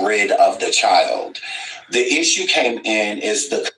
rid of the child. The issue came in is the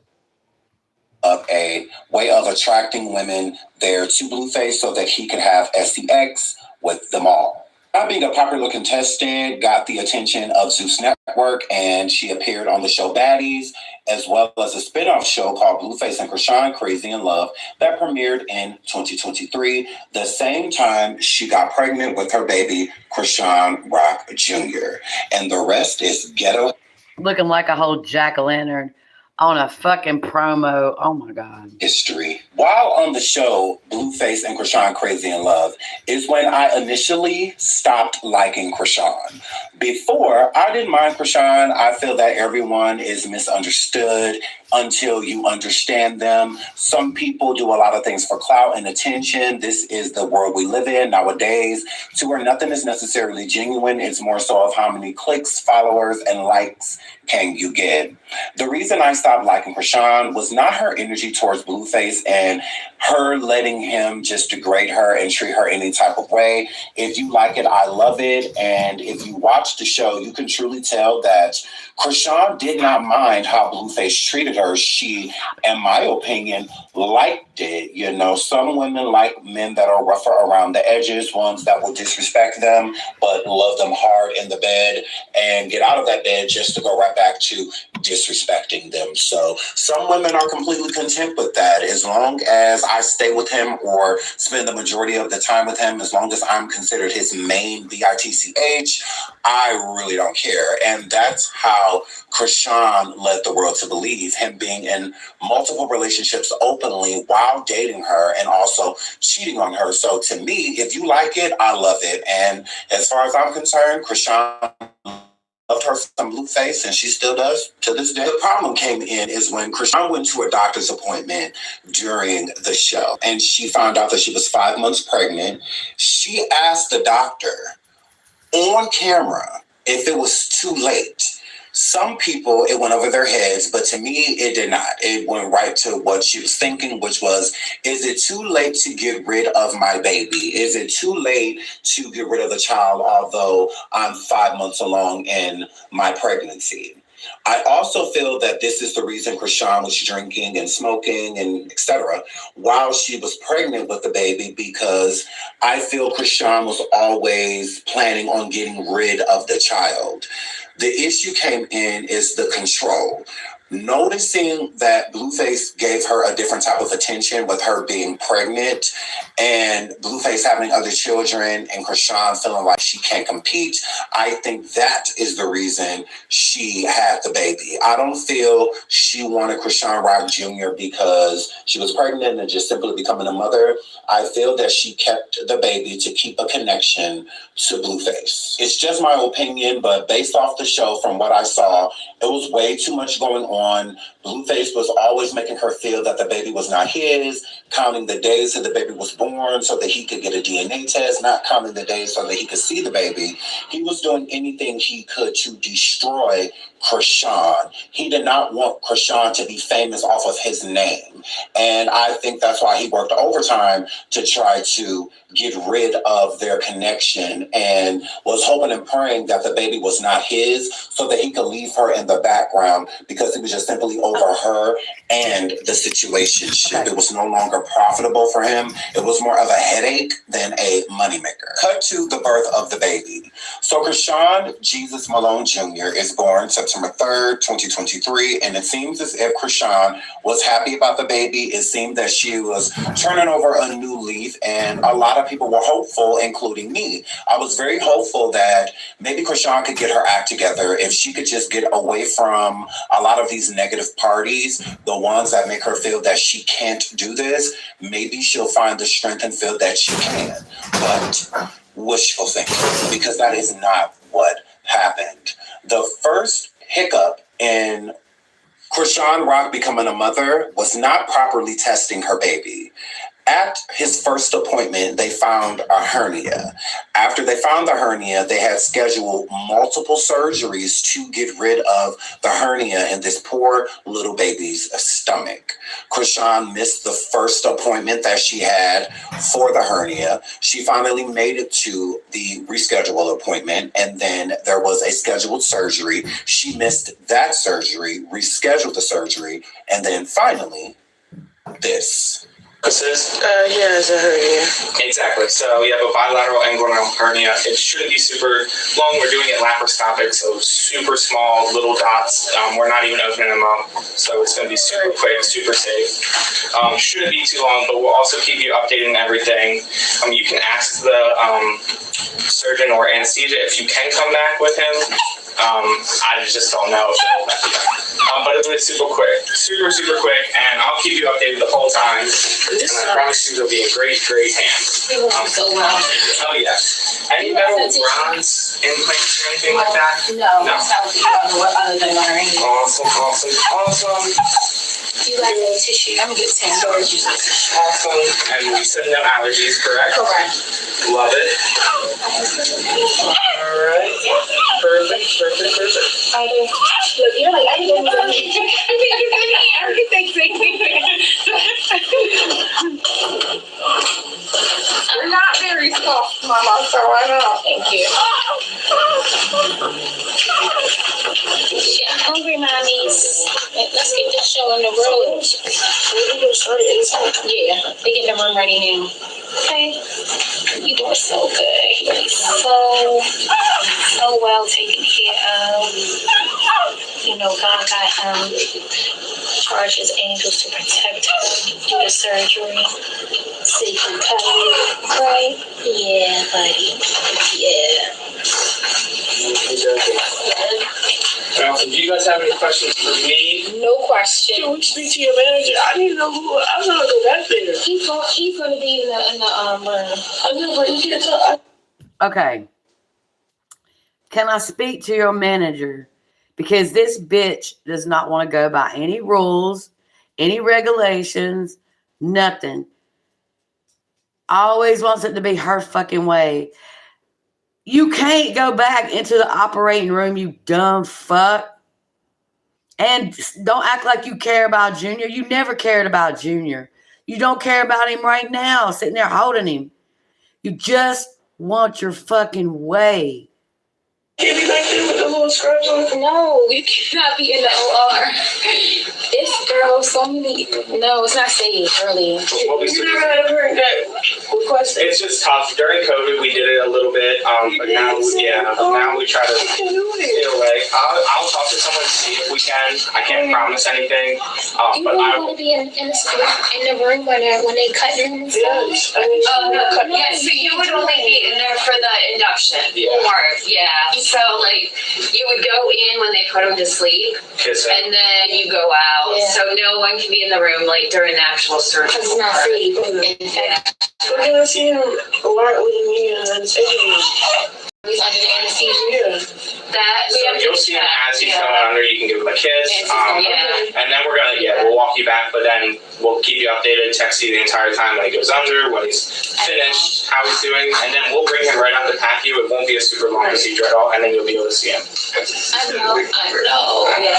of a way of attracting women there to Blueface so that he could have SEX with them all. Not being a popular contestant, got the attention of Zeus Network, and she appeared on the show Baddies, as well as a spin-off show called Blueface and Chrisean, Chrisean Rock, that premiered in 2023, the same time she got pregnant with her baby, Chrisean Rock Jr. And the rest is ghetto. Looking like a whole jack-o'-lantern on a fucking promo. Oh my God. History. While on the show, Blueface and Chrisean Crazy in Love is when I initially stopped liking Chrisean. Before, I didn't mind Chrisean. I feel that everyone is misunderstood until you understand them. Some people do a lot of things for clout and attention. This is the world we live in nowadays, to where nothing is necessarily genuine. It's more so of how many clicks, followers, and likes can you get. The reason I stopped liking Chrisean was not her energy towards Blueface and her letting him just degrade her and treat her any type of way. If you like it, I love it. And if you watch the show, you can truly tell that Chrisean did not mind how Blueface treated her. She, in my opinion, liked it. You know, some women like men that are rougher around the edges, ones that will disrespect them, but love them hard in the bed and get out of that bed just to go right back to disrespecting them. So some women are completely content with that. As long as I stay with him or spend the majority of the time with him, as long as I'm considered his main bitch, I really don't care. And that's how Chrisean led the world to believe, him being in multiple relationships openly while dating her and also cheating on her. So to me, if you like it, I love it. And as far as I'm concerned, Chrisean loved her some Blueface, and she still does to this day. The problem came in is when Chrisean went to a doctor's appointment during the show, and she found out that she was 5 months pregnant. She asked the doctor on camera if it was too late. Some people, it went over their heads, but to me, it did not. It went right to what she was thinking, which was, is it too late to get rid of my baby? Is it too late to get rid of the child, although I'm 5 months along in my pregnancy? I also feel that this is the reason Chrisean was drinking and smoking and etc. while she was pregnant with the baby, because I feel Chrisean was always planning on getting rid of the child. The issue came in is the control. Noticing that Blueface gave her a different type of attention with her being pregnant and Blueface having other children and Chrisean feeling like she can't compete, I think that is the reason she had the baby. I don't feel she wanted Chrisean Rock Jr. because she was pregnant and just simply becoming a mother. I feel that she kept the baby to keep a connection to Blueface. It's just my opinion, but based off the show, from what I saw, it was way too much going on. Blueface was always making her feel that the baby was not his, counting the days that the baby was born so that he could get a DNA test, not counting the days so that he could see the baby. He was doing anything he could to destroy Chrisean. He did not want Chrisean to be famous off of his name. And I think that's why he worked overtime to try to get rid of their connection and was hoping and praying that the baby was not his so that he could leave her in the background, because it was just simply over her and the situation. Okay. It was no longer profitable for him. It was more of a headache than a moneymaker. Cut to the birth of the baby. So Chrisean Jesus Malone Jr. is born September 3rd, 2023, and it seems as if Chrisean was happy about the baby. It seemed that she was turning over a new leaf, and a lot of people were hopeful, including me. I was very hopeful that maybe Chrisean could get her act together if she could just get away from a lot of these negative parties, the ones that make her feel that she can't do this. Maybe she'll find the strength and feel that she can. But wishful thinking, because that is not what happened. The first hiccup in Chrisean Rock becoming a mother was not properly testing her baby. At his first appointment, they found a hernia. After they found the hernia, they had scheduled multiple surgeries to get rid of the hernia in this poor little baby's stomach. Chrisean missed the first appointment that she had for the hernia. She finally made it to the rescheduled appointment, and then there was a scheduled surgery. She missed that surgery, rescheduled the surgery, and then finally, this. Yeah, it's a hernia. Exactly. So you have a bilateral inguinal hernia. It shouldn't be super long. We're doing it laparoscopic, so super small little dots. We're not even opening them up, so it's going to be super quick, super safe. Shouldn't be too long, but we'll also keep you updated on everything. You can ask the surgeon or anesthesia if you can come back with him. I just don't know. But it'll be super quick, super quick, and I'll keep you updated the whole time. And I promise you, it'll be in great hands. So well. Oh yeah. Any metal bronze implants or anything like that? No. That's what other than learning. Awesome. You like the tissue? I'm good tissue. Awesome. And we said no allergies, correct? Correct. Love it. All right. Perfect. Look, you're like, I didn't You're not very soft, Mama, so I know. Thank you. Shit, I'm hungry, mommies. Let's get this show on the road. Yeah, they get the room ready now. Okay. You doing so good. You're so well taken care of. You know, God got charged his angels to protect her, do the surgery, so he can cover you, right? Yeah, buddy. Yeah. Do you guys have any questions for me? No question. Can we speak to your manager? I need to know who. I'm gonna go back there. He's gonna be in the room. I know, but you can't talk. Okay. Can I speak to your manager? Because this bitch does not want to go by any rules, any regulations, nothing. Always wants it to be her fucking way. You can't go back into the operating room, you dumb fuck. And don't act like you care about Junior. You never cared about Junior. You don't care about him right now, sitting there holding him. You just want your fucking way. Can't be back there with the little scratch on it. No, you cannot be in the OR. It's girl, so many. No, it's not safe, really. You never had a parent that requested. It's just tough. During COVID, we did it a little bit, but now we try to get away. I'll talk to someone to see if we can. I can't promise anything, You but I want to be in the room when they cut them and stuff? Yes, I mean, So you would only be in there for the induction. Yeah. Or, so like you would go in when they put them to sleep kiss it. and then you go out. Yeah. So no one can be in the room like during the actual surgery. Because it's not safe. In fact, we're gonna see him a lot with me and he's under the anesthesia. That So you'll see him as he's coming under. You can give him a kiss, and then we'll walk you back. But then we'll keep you updated, text you the entire time when he goes under, when he's finished, how he's doing, and then we'll bring him right up to pack you. It won't be a super long procedure at all, and then you'll be able to see him. I know. Yeah.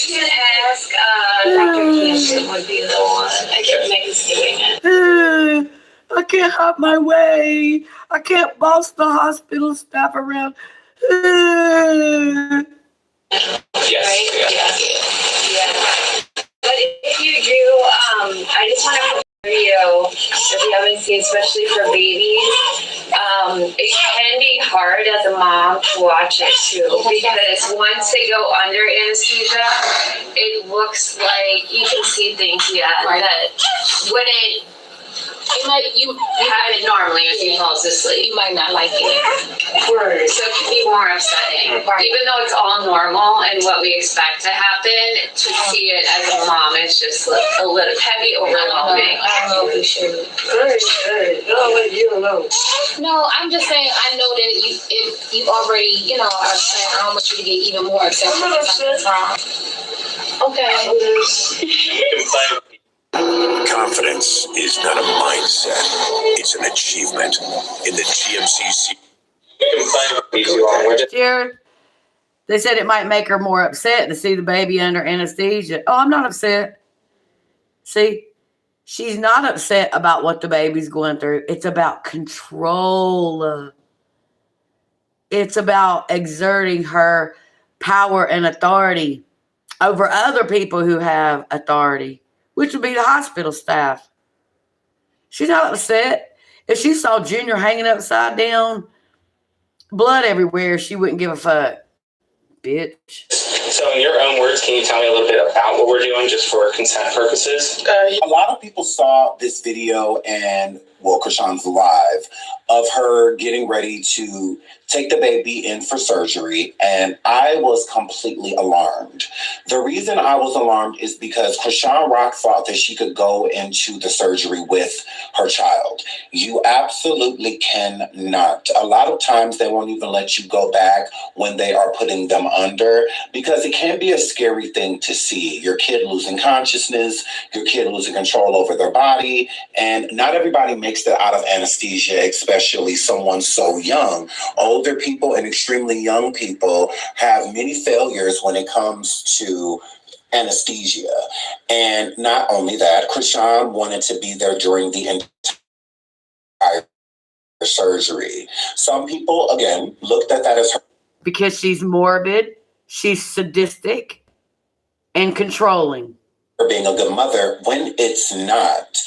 you can ask Dr. Kingston would be the one. I can't make us doing it. I can't have my way. I can't boss the hospital staff around. Right? Yes. Yeah. But if you do, I just want to video if you haven't seen, especially for babies. It can be hard as a mom to watch it too, because once they go under anesthesia, it looks like you can see things, that when you have it normally as you fall asleep. You might not like it. So it can be more upsetting. Even though it's all normal and what we expect to happen, to see it as a mom is just a little heavy, overwhelming. I don't know if you should. Good. No, you don't know. No, I'm just saying, I know that if you already, are upset, I don't want you to get even more upset. I'm not upset. Okay. We can play. Confidence is not a mindset, it's an achievement. In the GMCC. Jared, they said it might make her more upset to see the baby under anesthesia. Oh, I'm not upset. See, she's not upset about what the baby's going through. It's about control. It's about exerting her power and authority over other people who have authority, which would be the hospital staff. She's not upset. If she saw Junior hanging upside down, blood everywhere, she wouldn't give a fuck. Bitch. So in your own words, can you tell me a little bit about what we're doing just for consent purposes? A lot of people saw this video and, well, Chrisean's live of her getting ready to take the baby in for surgery, and I was completely alarmed. The reason I was alarmed is because Chrisean Rock thought that she could go into the surgery with her child. You absolutely cannot. A lot of times they won't even let you go back when they are putting them under, because it can be a scary thing to see. Your kid losing consciousness, your kid losing control over their body, and not everybody makes it out of anesthesia, especially someone so young. Older people and extremely young people have many failures when it comes to anesthesia. And not only that, Chrisean wanted to be there during the entire surgery. Some people, again, looked at that as her. Because she's morbid, she's sadistic, and controlling. Being a good mother when it's not.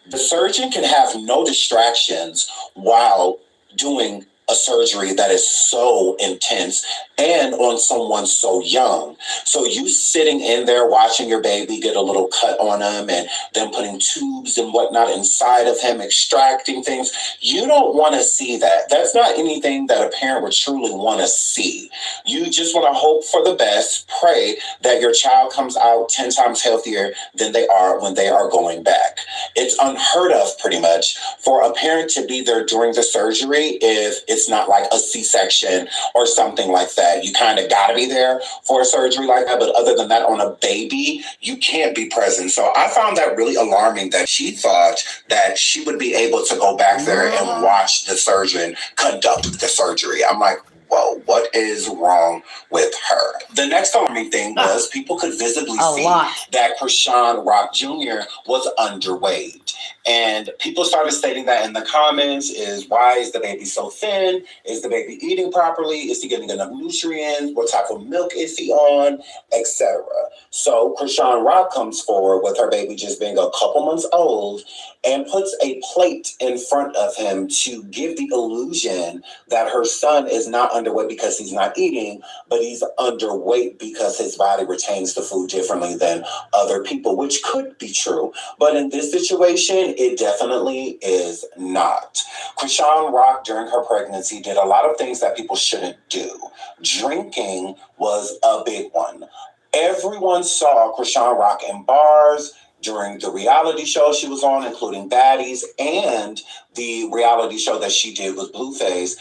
The surgeon can have no distractions while doing a surgery that is so intense and on someone so young. So you sitting in there watching your baby get a little cut on him and then putting tubes and whatnot inside of him, extracting things. You don't want to see that. That's not anything that a parent would truly want to see. You just want to hope for the best, pray that your child comes out 10 times healthier than they are when they are going back. It's unheard of, pretty much, for a parent to be there during the surgery if it's not like a C-section or something like that. You kind of got to be there for a surgery like that. But other than that, on a baby, you can't be present. So I found that really alarming that she thought that she would be able to go back there and watch the surgeon conduct the surgery. I'm like, whoa, what is wrong with her? The next alarming thing was people could visibly see that Chrisean Rock Jr. was underweight. And people started stating that in the comments is, why is the baby so thin? Is the baby eating properly? Is he getting enough nutrients? What type of milk is he on? Etc. So Chrisean Rock comes forward with her baby just being a couple months old and puts a plate in front of him to give the illusion that her son is not underweight because he's not eating, but he's underweight because his body retains the food differently than other people, which could be true. But in this situation, it definitely is not. Chrisean Rock, during her pregnancy, did a lot of things that people shouldn't do. Drinking was a big one. Everyone saw Chrisean Rock in bars during the reality show she was on, including Baddies, and the reality show that she did with Blueface.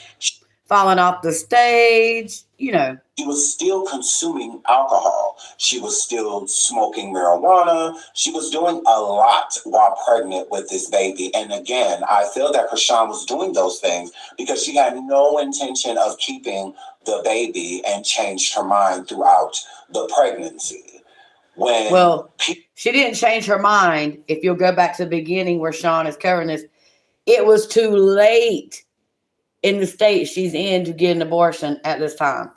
Falling off the stage, you know. She was still consuming alcohol. She was still smoking marijuana. She was doing a lot while pregnant with this baby. And again, I feel that Chrisean was doing those things because she had no intention of keeping the baby and changed her mind throughout the pregnancy. She didn't change her mind. If you'll go back to the beginning where Sean is covering this, it was too late in the state she's in to get an abortion at this time.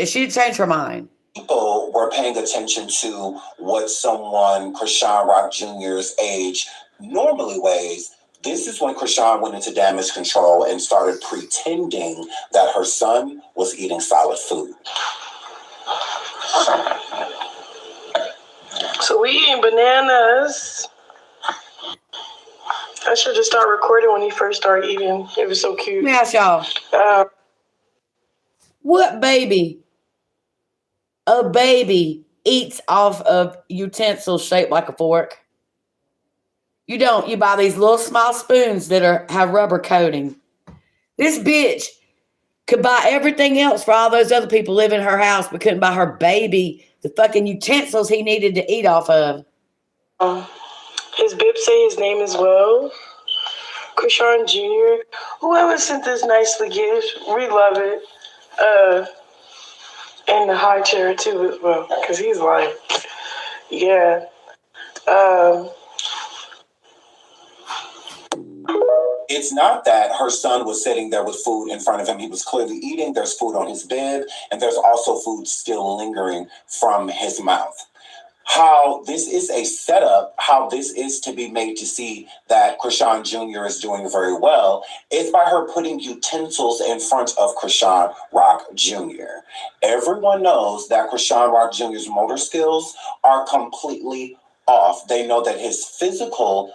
She changed her mind. People were paying attention to what someone Chrisean Rock Jr.'s age normally weighs. This is when Chrisean went into damage control and started pretending that her son was eating solid food. So we eating bananas. I should just start recording when he first started eating. It was so cute. Let me ask y'all. What baby? A baby eats off of utensils shaped like a fork. You don't. You buy these little small spoons that have rubber coating. This bitch could buy everything else for all those other people living in her house, but couldn't buy her baby the fucking utensils he needed to eat off of. His bib say his name as well. Chrisean Jr. Whoever sent this nicely gift, we love it. And the high chair too as well, because he's like, yeah. It's not that her son was sitting there with food in front of him. He was clearly eating. There's food on his bed, and there's also food still lingering from his mouth. How this is a setup, how this is to be made to see that Chrisean Jr. is doing very well, is by her putting utensils in front of Chrisean Rock Jr. Everyone knows that Chrisean Rock Jr.'s motor skills are completely off. They know that his physical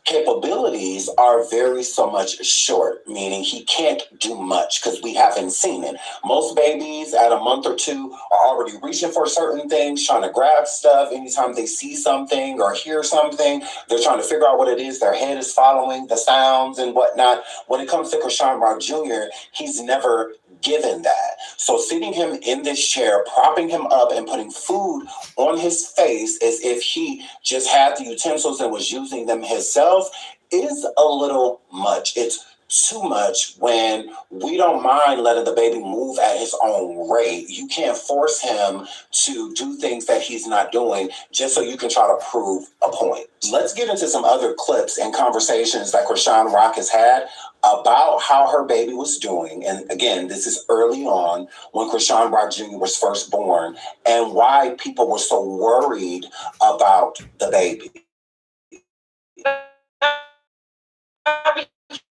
capabilities are very so much short, meaning he can't do much because we haven't seen it. Most babies at a month or two are already reaching for certain things, trying to grab stuff. Anytime they see something or hear something, they're trying to figure out what it is. Their head is following the sounds and whatnot. When it comes to Chrisean Rock Jr., he's never given that. So sitting him in this chair, propping him up and putting food on his face as if he just had the utensils and was using them himself is a little much. It's too much when we don't mind letting the baby move at his own rate. You can't force him to do things that he's not doing just so you can try to prove a point. Let's get into some other clips and conversations that Chrisean Rock has had about how her baby was doing. And again, this is early on when Chrisean Rock Jr. was first born and why people were so worried about the baby.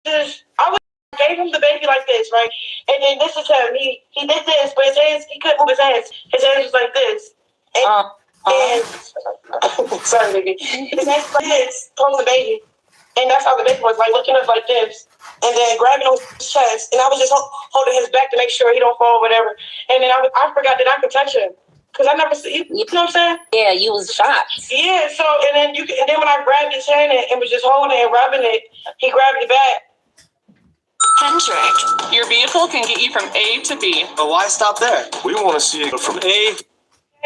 I gave him the baby like this, right? And then this is him. He did this, but his hands, he couldn't move his hands. His hands was like this. And sorry, baby. His hands was like this, holding the baby. And that's how the baby was, like looking up like this. And then grabbing on his chest. And I was just holding his back to make sure he don't fall or whatever. And then I forgot that I could touch him. Because I never see, you know what I'm saying? Yeah, you was shocked. Yeah, so, and then when I grabbed his hand and was just holding it and rubbing it, he grabbed it back. Hendrick, your vehicle can get you from A to B. But why stop there? We want to see it from A.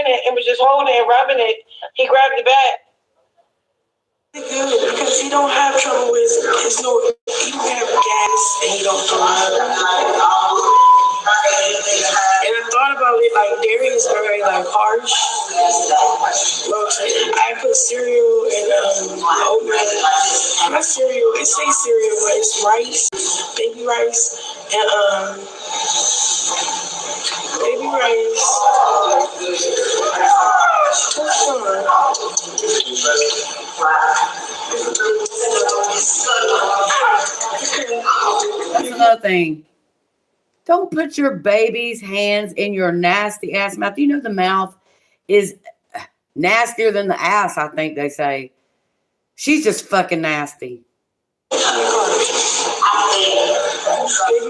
And was just holding it and rubbing it, he grabbed it back. Good, because he don't have trouble with he don't have gas and he don't drive. And I thought about it, like dairy is very like harsh. I put cereal and oatmeal. Not cereal, it says cereal, but it's rice, baby rice, and baby rice. That's another thing. Don't put your baby's hands in your nasty ass mouth. You know the mouth is nastier than the ass, I think they say. She's just fucking nasty. Baby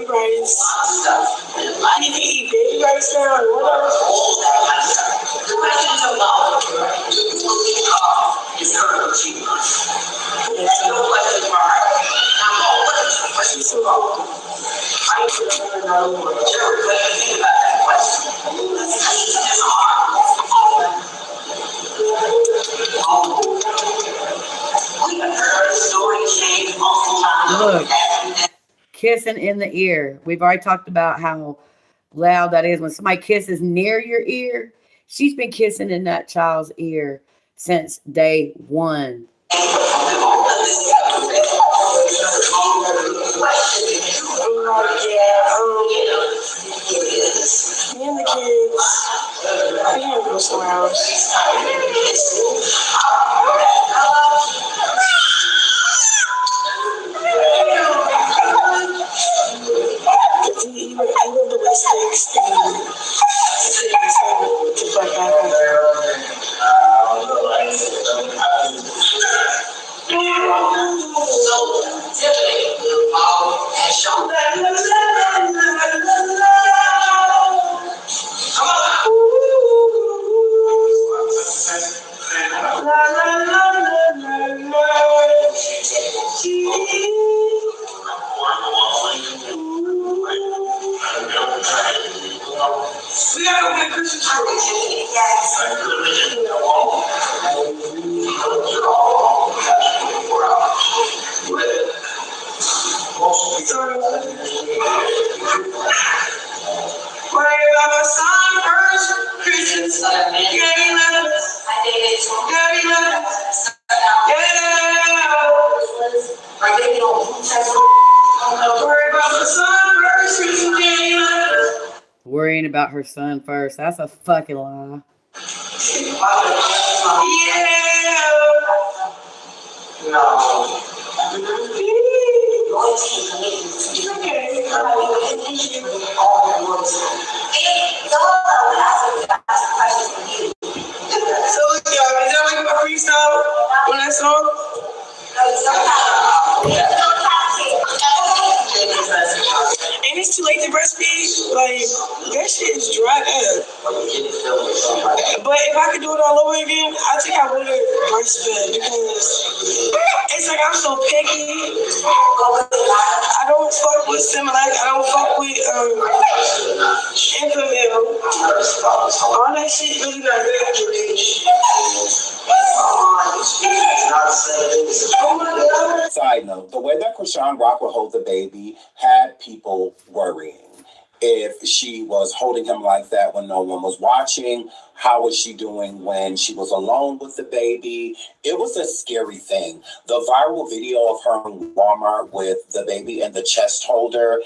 rice. You can eat baby rice now. Look, kissing in the ear. We've already talked about how loud that is when somebody kisses near your ear. She's been kissing in that child's ear since day one. Me and the kids, we had to go somewhere else. Even the mistakes we gotta go get Christmas tree. Yes. Worry about my son first. Christians. Yeah, he left us. Yeah, he left us. Worry about my son first. Christians. Yeah, he left us. Worrying about her son first. That's a fucking lie. Yeah. No. So, y'all, is that like my freestyle on that song? And it's too late to breastfeed. Like, that shit is dry up. But if I could do it all over again, I think I would have breastfed because it's like I'm so picky. I don't fuck with Similac. I don't fuck with Infamil. All that shit really not good for me. Side note, the way that Chrisean Rock would hold the baby had people worrying. If she was holding him like that when no one was watching, how was she doing when she was alone with the baby? It was a scary thing. The viral video of her in Walmart with the baby and the chest holder,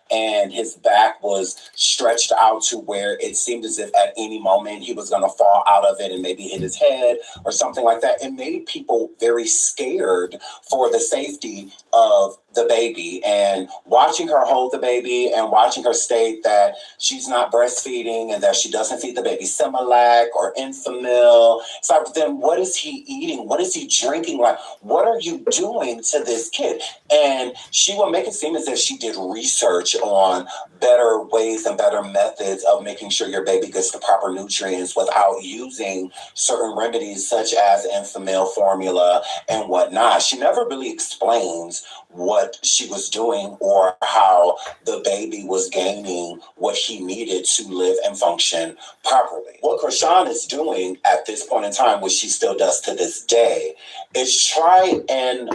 and his back was stretched out to where it seemed as if at any moment he was going to fall out of it and maybe hit his head or something like that. It made people very scared for the safety of the baby. And watching her hold the baby and watching her state that she's not breastfeeding and that she doesn't feed the baby Similac or Enfamil. It's like, then what is he eating? What is he drinking? Like, what are you doing to this kid? And she will make it seem as if she did research on better ways and better methods of making sure your baby gets the proper nutrients without using certain remedies such as Enfamil formula and whatnot. She never really explains what she was doing or how the baby was gaining what he needed to live and function properly. What Chrisean is doing at this point in time, which she still does to this day, is try and,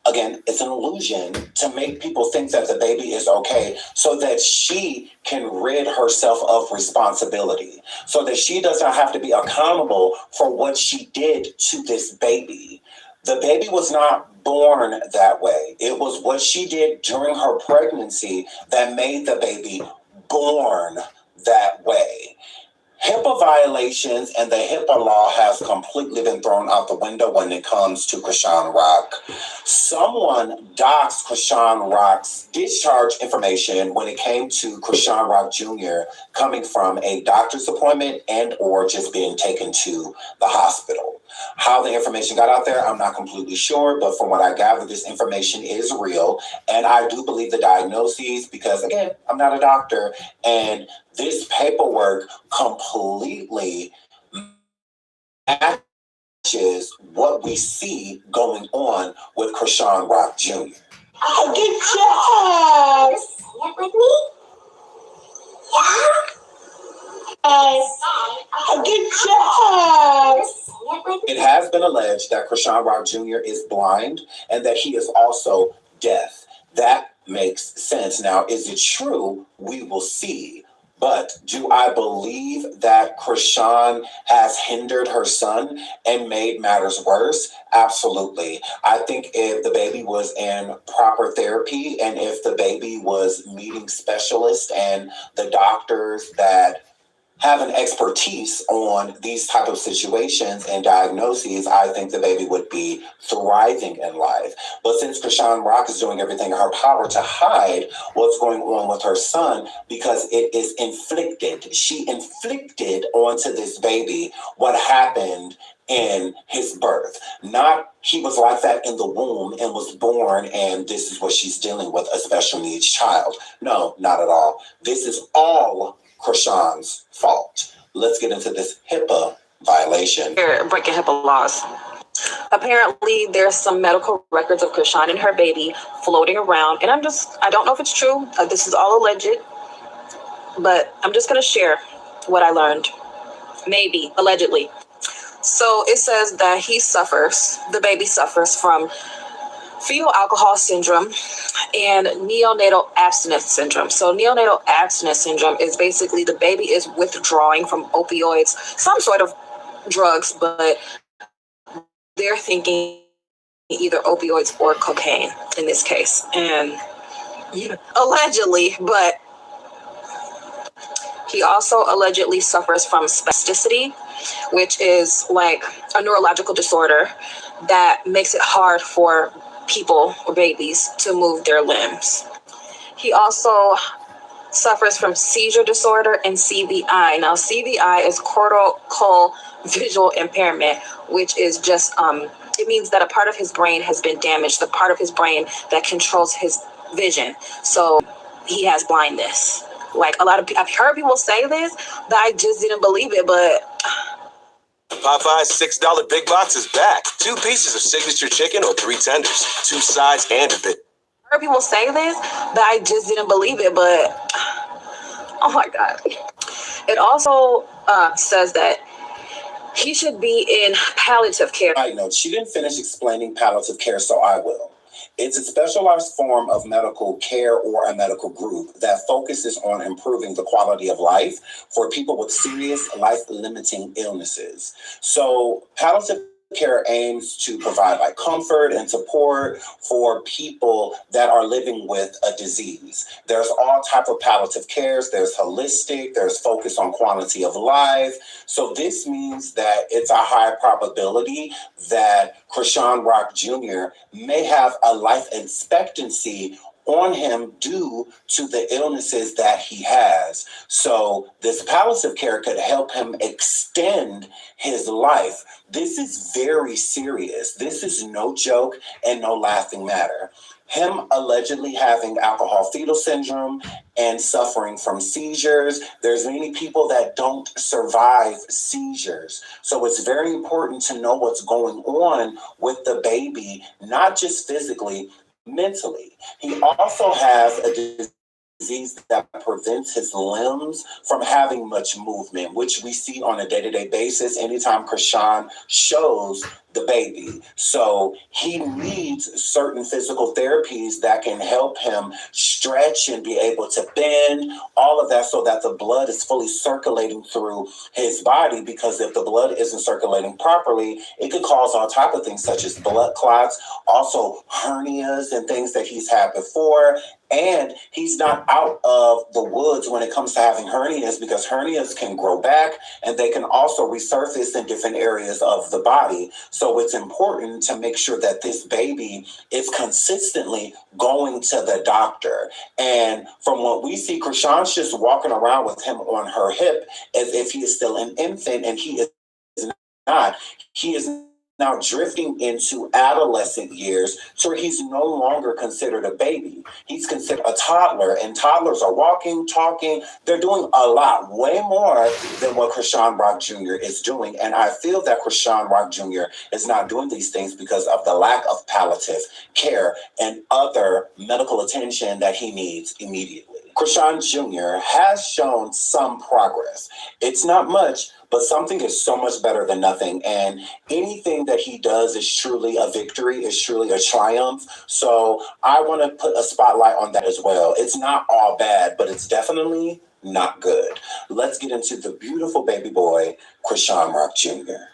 again, it's an illusion to make people think that the baby is okay so that she can rid herself of responsibility, so that she doesn't have to be accountable for what she did to this baby. The baby was not born that way. It was what she did during her pregnancy that made the baby born that way. HIPAA violations and the HIPAA law has completely been thrown out the window when it comes to Chrisean Rock. Someone doxed Chrisean Rock's discharge information when it came to Chrisean Rock Jr. coming from a doctor's appointment and or just being taken to the hospital. How the information got out there, I'm not completely sure, but from what I gather, this information is real. And I do believe the diagnoses because, again, I'm not a doctor, and this paperwork completely matches what we see going on with Chrisean Rock Jr. I'll get your ass. Snap with me? Yeah. I'll get your ass. It has been alleged that Chrisean Rock Jr. is blind and that he is also deaf. That makes sense. Now, is it true? We will see. But do I believe that Chrisean has hindered her son and made matters worse? Absolutely. I think if the baby was in proper therapy and if the baby was meeting specialists and the doctors that have an expertise on these type of situations and diagnoses, I think the baby would be thriving in life. But since Chrisean Rock is doing everything in her power to hide what's going on with her son because it is inflicted, she inflicted onto this baby what happened in his birth. Not he was like that in the womb and was born and this is what she's dealing with, a special needs child. No, not at all. This is all Chrisean's fault. Let's get into this HIPAA violation. They're breaking HIPAA laws. Apparently, there's some medical records of Chrisean and her baby floating around, and I don't know if it's true. This is all alleged, but I'm just going to share what I learned. Maybe, allegedly. So it says that the baby suffers from fetal alcohol syndrome and neonatal abstinence syndrome. So neonatal abstinence syndrome is basically the baby is withdrawing from opioids, some sort of drugs, but they're thinking either opioids or cocaine in this case. And allegedly, but he also allegedly suffers from spasticity, which is like a neurological disorder that makes it hard for people or babies to move their limbs. He also suffers from seizure disorder and CVI. Now, CVI is cortical visual impairment, which is just, it means that a part of his brain has been damaged, the part of his brain that controls his vision. So he has blindness. Like a lot of people, I've heard people say this, but I just didn't believe it, but Popeye's $6 big box is back. 2 pieces of signature chicken or 3 tenders, 2 sides and a bit. I heard people say this, but I just didn't believe it, but oh my God. It also says that he should be in palliative care. I know she didn't finish explaining palliative care, so I will. It's a specialized form of medical care or a medical group that focuses on improving the quality of life for people with serious life-limiting illnesses. So palliative care aims to provide like comfort and support for people that are living with a disease. There's all type of palliative cares. There's holistic, there's focus on quality of life. So this means that it's a high probability that Chrisean Rock Jr. may have a life expectancy on him due to the illnesses that he has. So this palliative care could help him extend his life. This is very serious. This is no joke and no laughing matter. Him allegedly having alcohol fetal syndrome and suffering from seizures. There's many people that don't survive seizures. So it's very important to know what's going on with the baby, not just physically, mentally. He also has a disease that prevents his limbs from having much movement, which we see on a day-to-day basis anytime Chrisean shows the baby. So he needs certain physical therapies that can help him stretch and be able to bend, all of that, so that the blood is fully circulating through his body, because if the blood isn't circulating properly, it could cause all type of things such as blood clots, also hernias and things that he's had before. And he's not out of the woods when it comes to having hernias, because hernias can grow back and they can also resurface in different areas of the body. So it's important to make sure that this baby is consistently going to the doctor. And from what we see, Chrisean's just walking around with him on her hip as if he is still an infant, and he is not. He is now drifting into adolescent years, so he's no longer considered a baby. He's considered a toddler, and toddlers are walking, talking. They're doing a lot, way more than what Chrisean Rock Jr. is doing. And I feel that Chrisean Rock Jr. is not doing these things because of the lack of palliative care and other medical attention that he needs immediately. Chrisean Jr. has shown some progress. It's not much, but something is so much better than nothing. And anything that he does is truly a victory, is truly a triumph. So I want to put a spotlight on that as well. It's not all bad, but it's definitely not good. Let's get into the beautiful baby boy, Chrisean Rock Jr.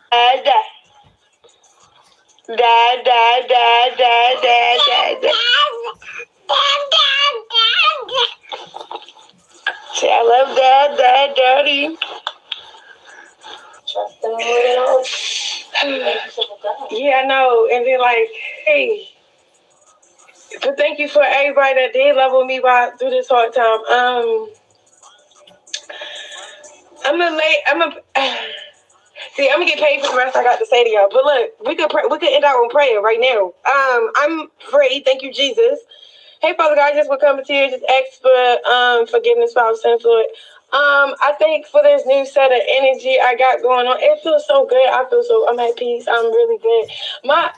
Say, I love Dad, Daddy. Yeah, I know. And then like, hey, but thank you for everybody that did love with me through this hard time. I'm gonna get paid for the rest I got to say to y'all. But look, we could end out with prayer right now. I'm free. Thank you, Jesus. Hey, Father God, just will come to you, just ask for forgiveness for our sins, Lord. I think for this new set of energy I got going on, it feels so good. I'm at peace. I'm really good. My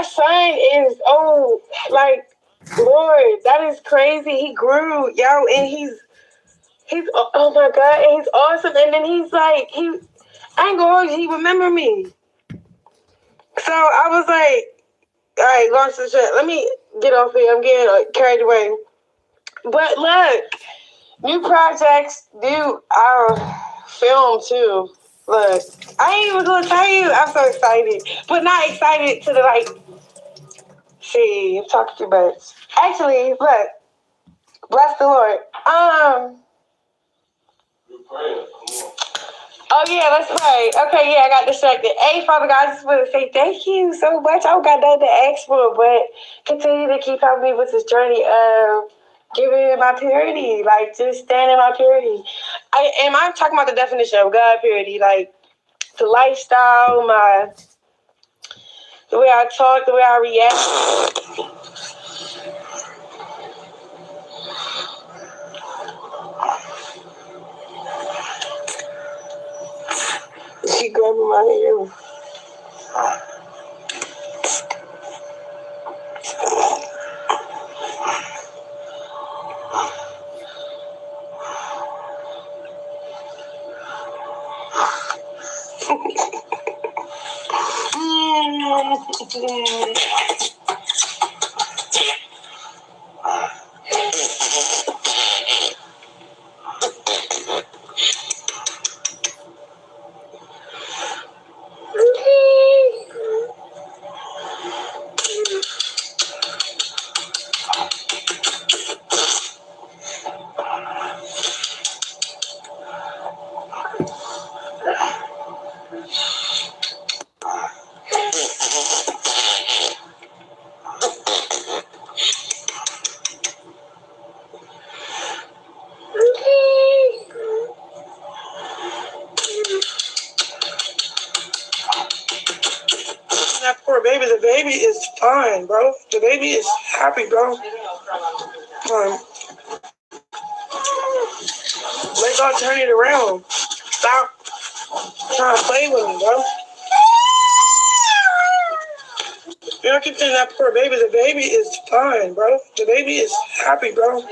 son is, like, Lord, that is crazy. He grew, yo, and he's oh my God, and he's awesome. And then he's like, I ain't gonna hold you, he remember me. So I was like, right, long story short, let me get off here. I'm getting carried away. But look, new projects, new film too. Look, I ain't even gonna tell you. I'm so excited, but not excited to the like. See, I'm talking too much. Actually, look, bless the Lord. Oh yeah, let's pray. Okay, yeah, I got distracted. Hey, Father God, I just want to say thank you so much. I don't got nothing to ask for, but continue to keep helping me with this journey of giving my purity, like just standing in my purity. I'm talking about the definition of God purity, like the lifestyle, the way I talk, the way I react. She grabbing my hair. That poor baby, the baby is fine, bro. The baby is happy, bro. Let God turn it around. Stop trying to play with me, bro. You don't keep saying that poor baby. The baby is fine, bro. The baby is happy, bro.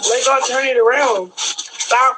Let God turn it around. Stop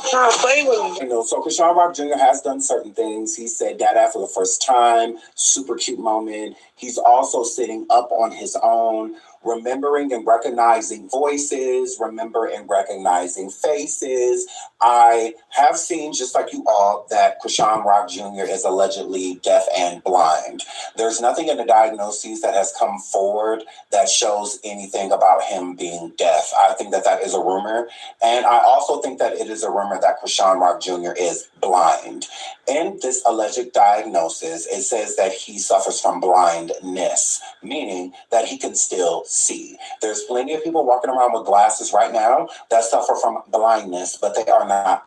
trying to play with me. You know, so Chrisean Rock Jr. has done certain things. He said Dada for the first time, super cute moment. He's also sitting up on his own, remembering and recognizing voices, remember and recognizing faces. I have seen, just like you all, that Chrisean Rock Jr. is allegedly deaf and blind. There's nothing in the diagnoses that has come forward that shows anything about him being deaf. I think that that is a rumor. And I also think that it is a rumor that Chrisean Rock Jr. is blind. In this alleged diagnosis, it says that he suffers from blindness, meaning that he can still see. There's plenty of people walking around with glasses right now that suffer from blindness, but they are not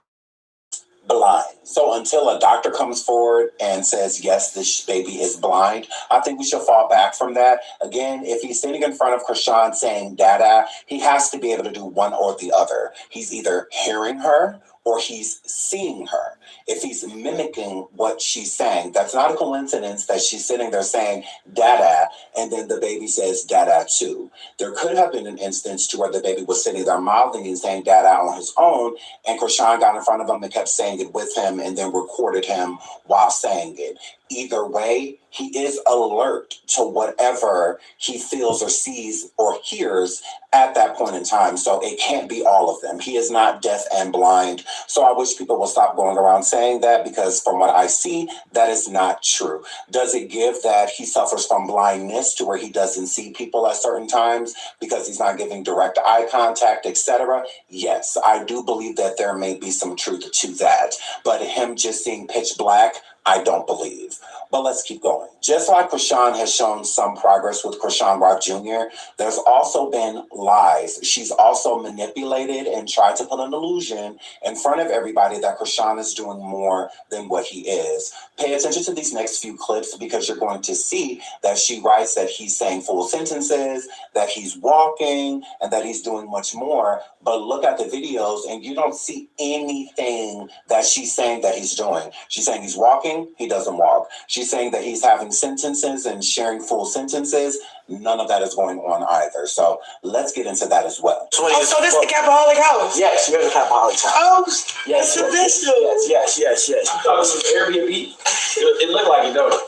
blind. So until a doctor comes forward and says, yes, this baby is blind, I think we should fall back from that. Again, if he's sitting in front of Chrisean saying Dada, he has to be able to do one or the other. He's either hearing her or he's seeing her. If he's mimicking what she's saying, that's not a coincidence that she's sitting there saying Dada, and then the baby says Dada too. There could have been an instance to where the baby was sitting there mouthing and saying Dada on his own, and Chrisean got in front of him and kept saying it with him and then recorded him while saying it. Either way, he is alert to whatever he feels or sees or hears at that point in time. So it can't be all of them. He is not deaf and blind. So I wish people will stop going around saying that, because from what I see, that is not true. Does it give that he suffers from blindness to where he doesn't see people at certain times because he's not giving direct eye contact, etc.? Yes, I do believe that there may be some truth to that. But him just seeing pitch black, I don't believe. But let's keep going. Just like Chrisean has shown some progress with Chrisean Rock Jr., there's also been lies. She's also manipulated and tried to put an illusion in front of everybody that Chrisean is doing more than what he is. Pay attention to these next few clips, because you're going to see that she writes that he's saying full sentences, that he's walking, and that he's doing much more. but look at the videos and you don't see anything that she's saying that he's doing. She's saying he's walking, he doesn't walk. She's saying that he's having sentences and sharing full sentences. None of that is going on either. So let's get into that as well. So this is the Capaholic house? Yes, we're in the Capaholic house. Oh, yes, that's traditional. Yes. You thought this was Airbnb? It looked like it, don't it?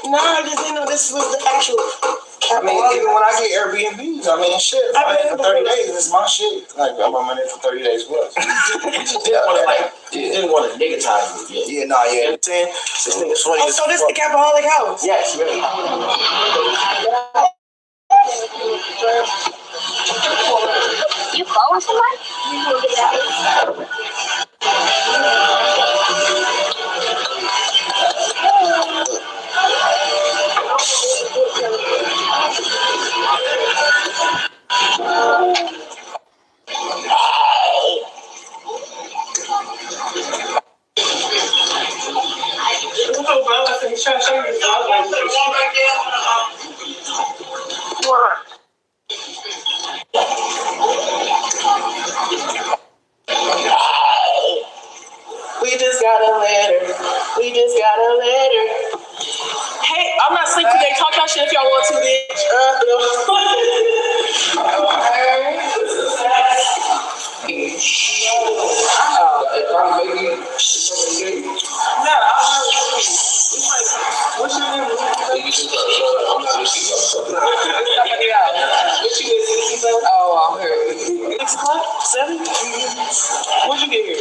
No, I just didn't know this was the actual I mean, even when I get Airbnb, I mean, shit, if I'm in for 30 days, it's my shit. Like, I'm in it for 30 days plus. Didn't want to negatize it yet. Yeah, nah, yeah. You know what I'm saying? This nigga 20 so this is the Capaholic house? Yes, really. You calling somebody? We just got a letter. Hey, I'm not asleep today. Talk that shit if y'all want to, bitch. What's your name? Oh, I'm here. 6 o'clock? 7? What'd you get here?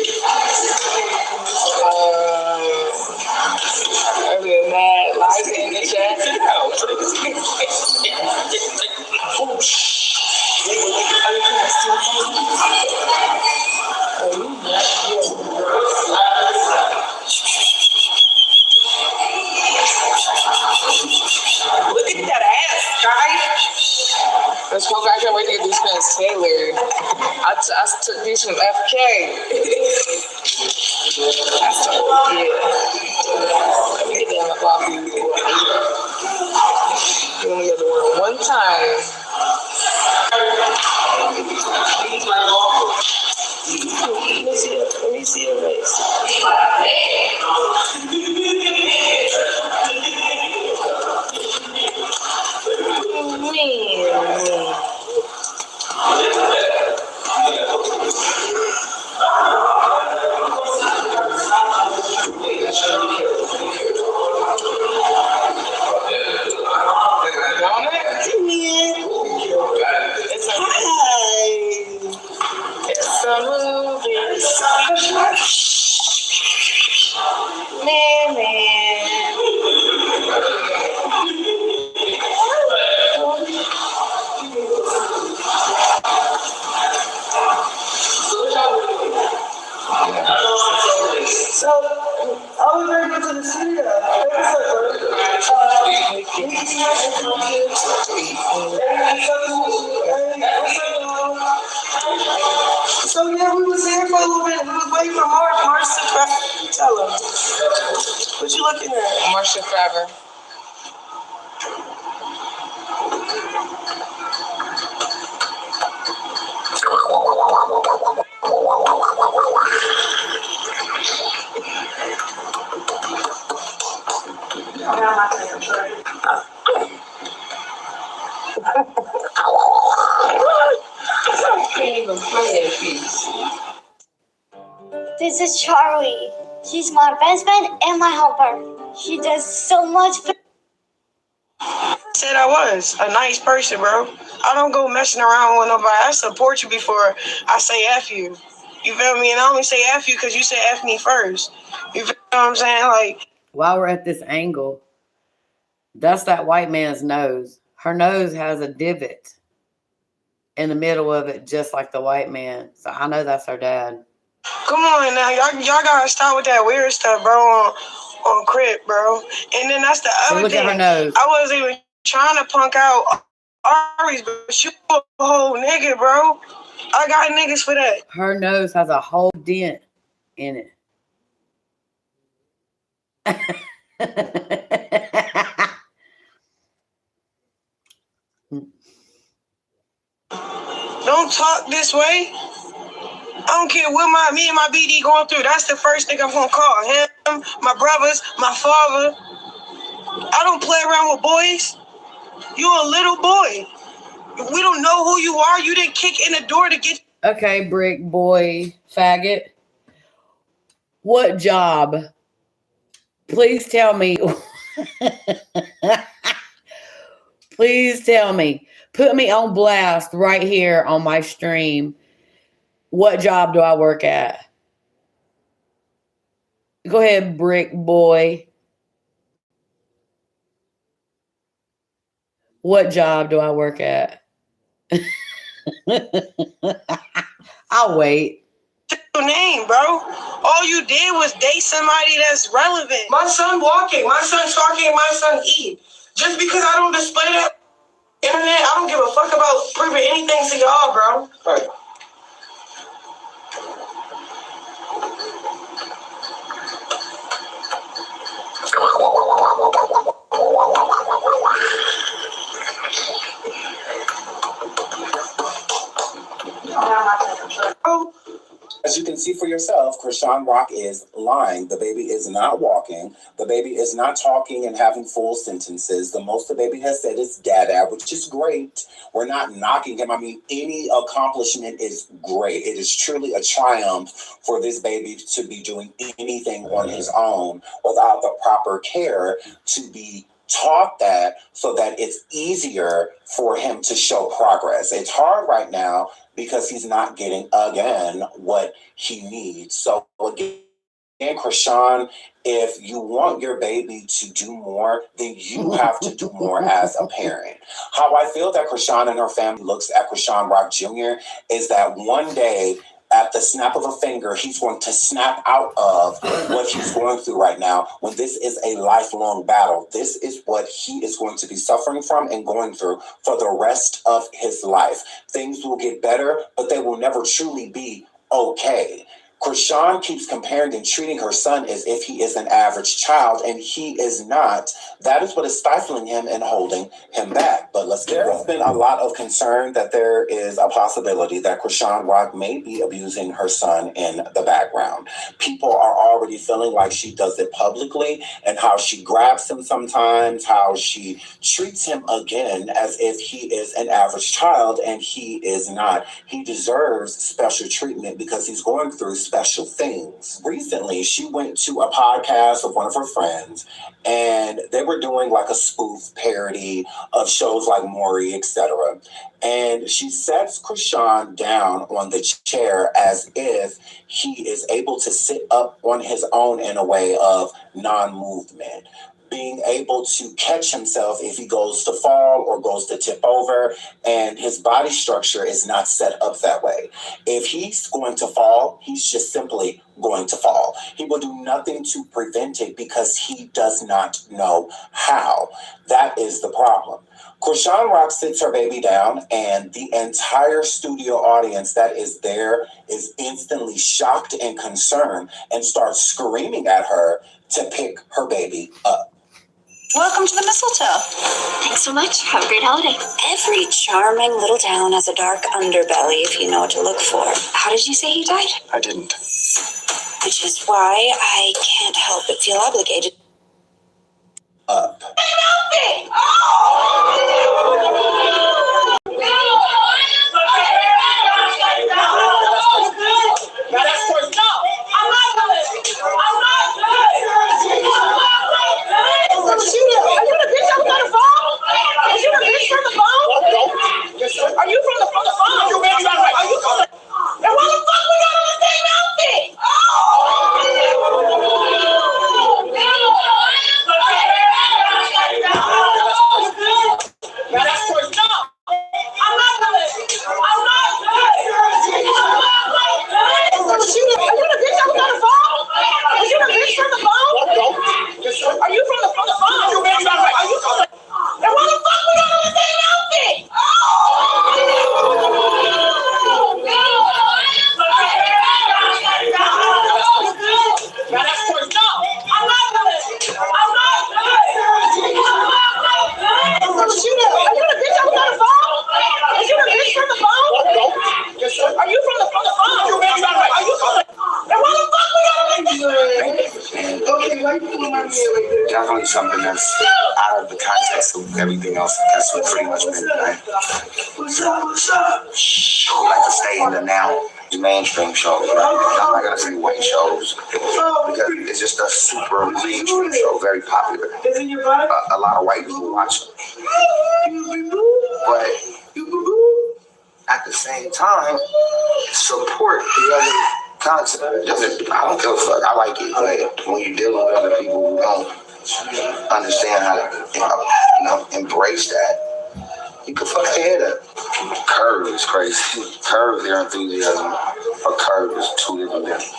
Earlier than that, live in the chat. Oh, look at that ass, guys. Let's go back and wait to get these pants tailored. I took these from FK. Let me get them a coffee. You only got to wear it one time. Let me see your face. So, I was very good to the city. So yeah, we was here for a little bit. We was waiting for March to forever. Tell him. What you looking at? March to forever. This is Charlie. She's my best friend and my helper. She does so much for Said I was a nice person, bro. I don't go messing around with nobody. I support you before I say F you. You feel me? And I only say F you because you said F me first. You feel what I'm saying? Like, while we're at this angle, that's that white man's nose. Her nose has a divot in the middle of it, just like the white man. So I know that's her dad. come on now. Y'all gotta stop with that weird stuff, bro, on Crip, bro. And then that's the other look thing. at her nose. I wasn't even trying to punk out Ari's, but you a whole nigga, bro. I got niggas for that. Her nose has a whole dent in it. Don't talk this way. I don't care what me and my BD going through. That's the first thing I'm gonna call. Him, my brothers, my father. I don't play around with boys. You a little boy. If we don't know who you are, you didn't kick in the door to get. Okay, brick boy, faggot. What job? Please tell me. Please tell me. Put me on blast right here on my stream. What job do I work at? Go ahead, brick boy. What job do I work at? I'll wait. Your name, bro. All you did was date somebody that's relevant. My son walking, my son talking, my son eat. Just because I don't display that internet, I don't give a fuck about proving anything to y'all, bro. Right. As you can see for yourself, Chrisean Rock is lying. The baby is not walking. The baby is not talking and having full sentences. The most the baby has said is dada, which is great. We're not knocking him. I mean, any accomplishment is great. It is truly a triumph for this baby to be doing anything on his own without the proper care to be taught that so that it's easier for him to show progress. It's hard right now because he's not getting, again, what he needs. So again, Chrisean, if you want your baby to do more, then you have to do more as a parent. How I feel that Chrisean and her family looks at Chrisean Rock Jr. is that one day, at the snap of a finger, he's going to snap out of what he's going through right now when this is a lifelong battle. This is what he is going to be suffering from and going through for the rest of his life. Things will get better, but they will never truly be okay. Chrisean keeps comparing and treating her son as if he is an average child, and he is not. That is what is stifling him and holding him back. But there's been a lot of concern that there is a possibility that Chrisean Rock may be abusing her son in the background. People are already feeling like she does it publicly, and how she grabs him sometimes, how she treats him again as if he is an average child, and he is not. He deserves special treatment because he's going through special things. Recently, she went to a podcast of one of her friends, and they were doing like a spoof parody of shows like Maury, etc. And she sets Chrisean down on the chair as if he is able to sit up on his own in a way of non-movement, being able to catch himself if he goes to fall or goes to tip over, and his body structure is not set up that way. If he's going to fall, he's just simply going to fall. He will do nothing to prevent it because he does not know how. That is the problem. Chrisean Rock sits her baby down, and the entire studio audience that is there is instantly shocked and concerned and starts screaming at her to pick her baby up. Welcome to the mistletoe. Thanks so much. Have a great holiday. Every charming little town has a dark underbelly if you know what to look for. How did you say he died? I didn't. Which is why I can't help but feel obligated. Up. Are you from the phone? You made me right. Are you from the? And why the fuck we got on the same outfit? definitely something that's out of the context of everything else that's pretty much been tonight. What's up? We like to stay in the now mainstream shows, right? I'm not gonna say white shows because it's just a super mainstream show, very popular. A lot of white people watch it. But at the same time, support the other concept. I don't give a fuck. I like it. But when you're dealing with other people who don't understand how to, embrace that, you can fuck their head up. Curve is crazy. Curve their enthusiasm, or curve is two different things.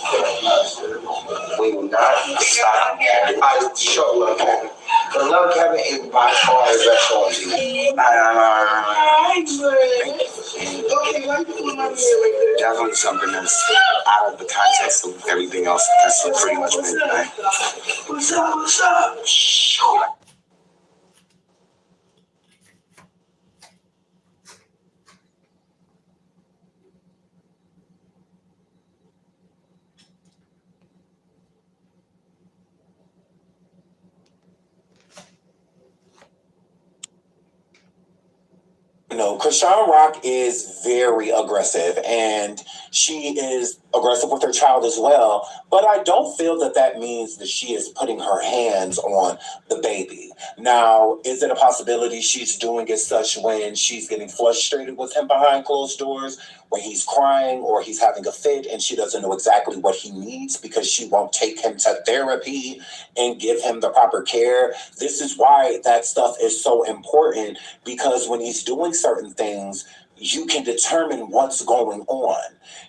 We will not stop. I show Love Cabin. The Love Cabin is by far the best show on TV. Definitely something that's out of the context of everything else that's pretty much been tonight. What's up? Chrisean Rock is very aggressive, and she is aggressive with her child as well. But I don't feel that that means that she is putting her hands on the baby. Now, is it a possibility she's doing it such when she's getting frustrated with him behind closed doors, when he's crying or he's having a fit and she doesn't know exactly what he needs because she won't take him to therapy and give him the proper care? This is why that stuff is so important, because when he's doing certain things, you can determine what's going on.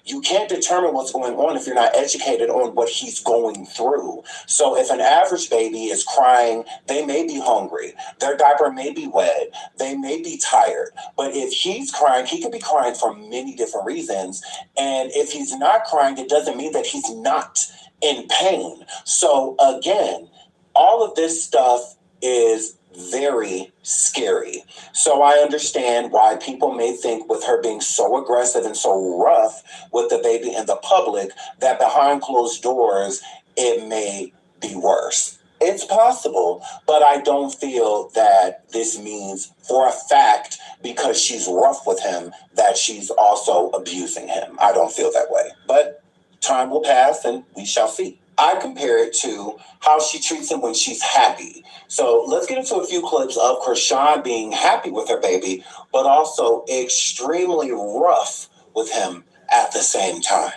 You can't determine what's going on if you're not educated on what he's going through. So if an average baby is crying, they may be hungry. Their diaper may be wet. They may be tired. But if he's crying, he could be crying for many different reasons. And if he's not crying, it doesn't mean that he's not in pain. So again, all of this stuff is very scary. So I understand why people may think, with her being so aggressive and so rough with the baby in the public, that behind closed doors it may be worse. It's possible, but I don't feel that this means for a fact, because she's rough with him, that she's also abusing him. I don't feel that way, but time will pass and we shall see. I compare it to how she treats him when she's happy. So let's get into a few clips of Chrisean being happy with her baby, but also extremely rough with him at the same time.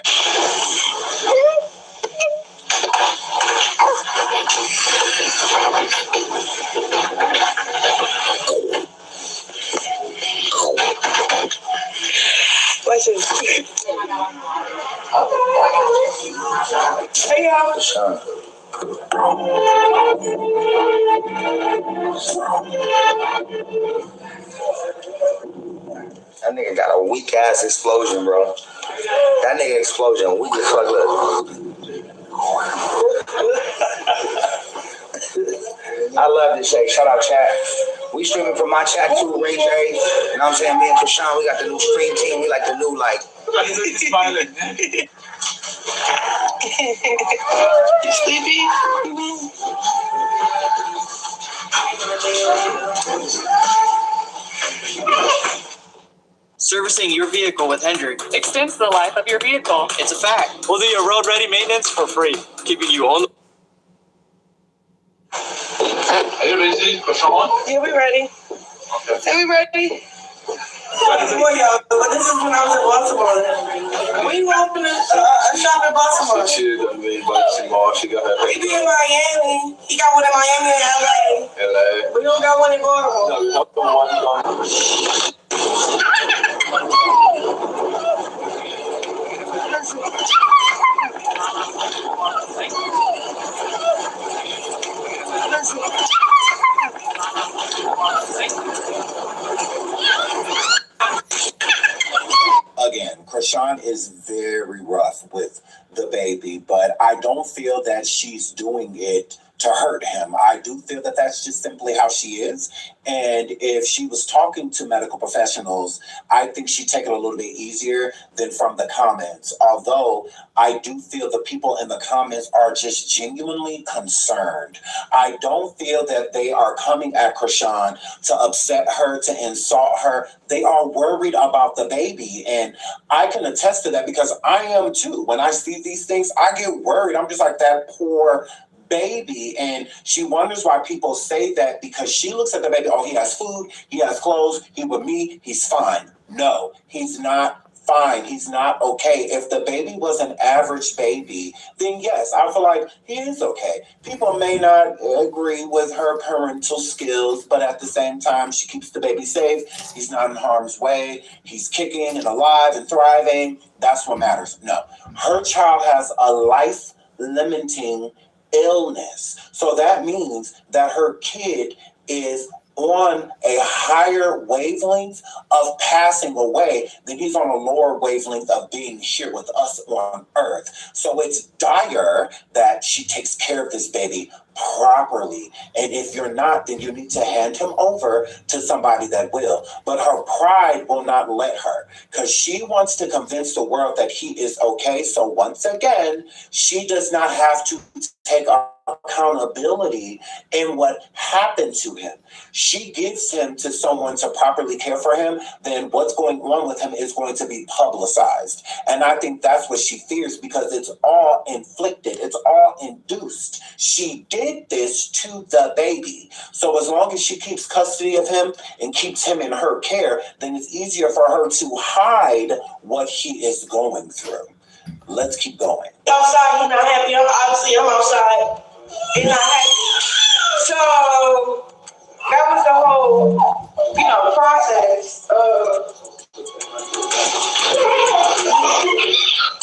Hey, y'all. Chrisean. That nigga got a weak ass explosion, bro. That nigga explosion weak as fuck. Look. I love this shit. Shout out chat. We streaming from my chat too, Ray J. You know what I'm saying? Me and Chrisean, we got the new stream team. We like the new He's smiling. You sleepy? Servicing your vehicle with Hendrick extends the life of your vehicle. It's a fact. We'll do your road-ready maintenance for free, keeping you on the... Are you ready, Sean? Yeah, we ready. Okay. Are we ready? Boy, y'all, but this is when I was in Baltimore. When you open a shop in Baltimore? She got me in Baltimore. She got her. He be in Miami. He got one in Miami and LA. LA. We don't got one in Baltimore. No, we have one. Again, Chrisean is very rough with the baby, but I don't feel that she's doing it to hurt him. I do feel that that's just simply how she is. And if she was talking to medical professionals, I think she'd take it a little bit easier than from the comments. Although I do feel the people in the comments are just genuinely concerned. I don't feel that they are coming at Chrisean to upset her, to insult her. They are worried about the baby. And I can attest to that because I am too. When I see these things, I get worried. I'm just like, that poor baby. And she wonders why people say that, because she looks at the baby, oh, he has food, he has clothes, he with me, he's fine. No, he's not fine. He's not okay. If the baby was an average baby, then yes, I feel like he is okay. People may not agree with her parental skills, but at the same time, she keeps the baby safe. He's not in harm's way. He's kicking and alive and thriving. That's what matters. No, her child has a life-limiting illness. So that means that her kid is on a higher wavelength of passing away than he's on a lower wavelength of being here with us on earth. So it's dire that she takes care of this baby properly. And if you're not, then you need to hand him over to somebody that will. But her pride will not let her, because she wants to convince the world that he is okay. So once again, she does not have to take accountability in what happened to him. She gives him to someone to properly care for him, then what's going on with him is going to be publicized. And I think that's what she fears, because it's all inflicted, it's all induced. She did this to the baby. So as long as she keeps custody of him and keeps him in her care, then it's easier for her to hide what he is going through. Let's keep going. Outside, he's not happy. Obviously, I'm outside. He's not happy. So that was the whole, process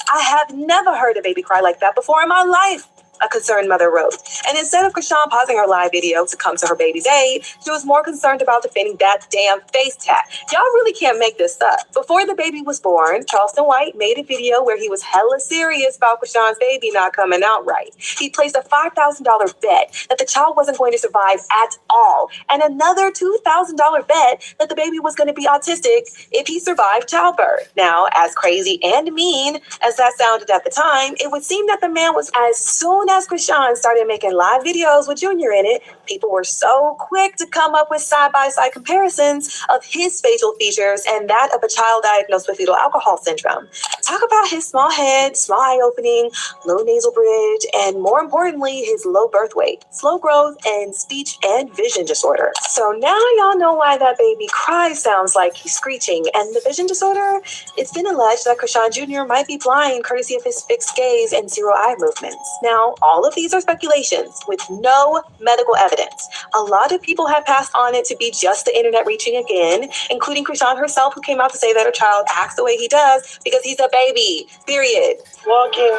I have never heard a baby cry like that before in my life, a concerned mother wrote. And instead of Chrisean pausing her live video to come to her baby's aid, she was more concerned about defending that damn face tat. Y'all really can't make this up. Before the baby was born, Charleston White made a video where he was hella serious about Chrisean's baby not coming out right. He placed a $5,000 bet that the child wasn't going to survive at all, and another $2,000 bet that the baby was going to be autistic if he survived childbirth. Now, as crazy and mean as that sounded at the time, it would seem that the man was, as soon as Chrisean started making live videos with Junior in it, people were so quick to come up with side-by-side comparisons of his facial features and that of a child diagnosed with fetal alcohol syndrome. Talk about his small head, small eye opening, low nasal bridge, and more importantly, his low birth weight, slow growth, and speech and vision disorder. So now y'all know why that baby cry sounds like he's screeching. And the vision disorder, it's been alleged that Chrisean Jr. might be blind courtesy of his fixed gaze and zero eye movements. Now, all of these are speculations with no medical evidence. A lot of people have passed on it to be just the internet reaching again, including Chrisean herself, who came out to say that her child acts the way he does because he's a baby, period. walking,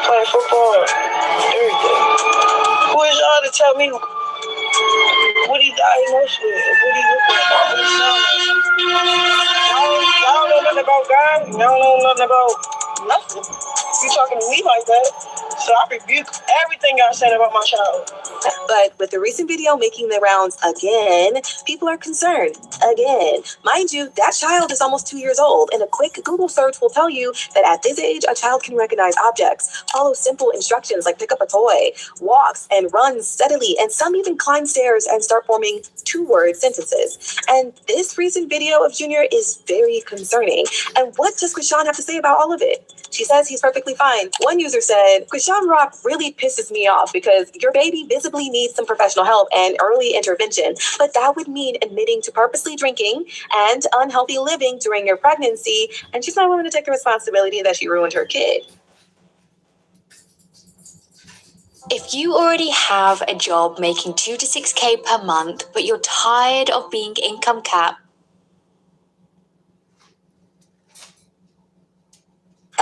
play football, everything. Who is y'all to tell me what he diagnosed with? What he looking at? Y'all don't know nothing about God. Y'all don't know nothing about nothing. You talking to me like that? So I rebuke everything y'all said about my child. But with the recent video making the rounds again, people are concerned again. Mind you, that child is almost 2 years old, and a quick Google search will tell you that at this age, a child can recognize objects, follow simple instructions like pick up a toy, walks and runs steadily, and some even climb stairs and start forming two-word sentences. And this recent video of Junior is very concerning. And what does Chrisean have to say about all of it? She says he's perfectly fine. One user said, Chrisean Rock really pisses me off because your baby visibly needs some professional help and early intervention, but that would mean admitting to purposely drinking and unhealthy living during your pregnancy, and she's not willing to take the responsibility that she ruined her kid. If you already have a job making 2 to 6K per month, but you're tired of being income capped,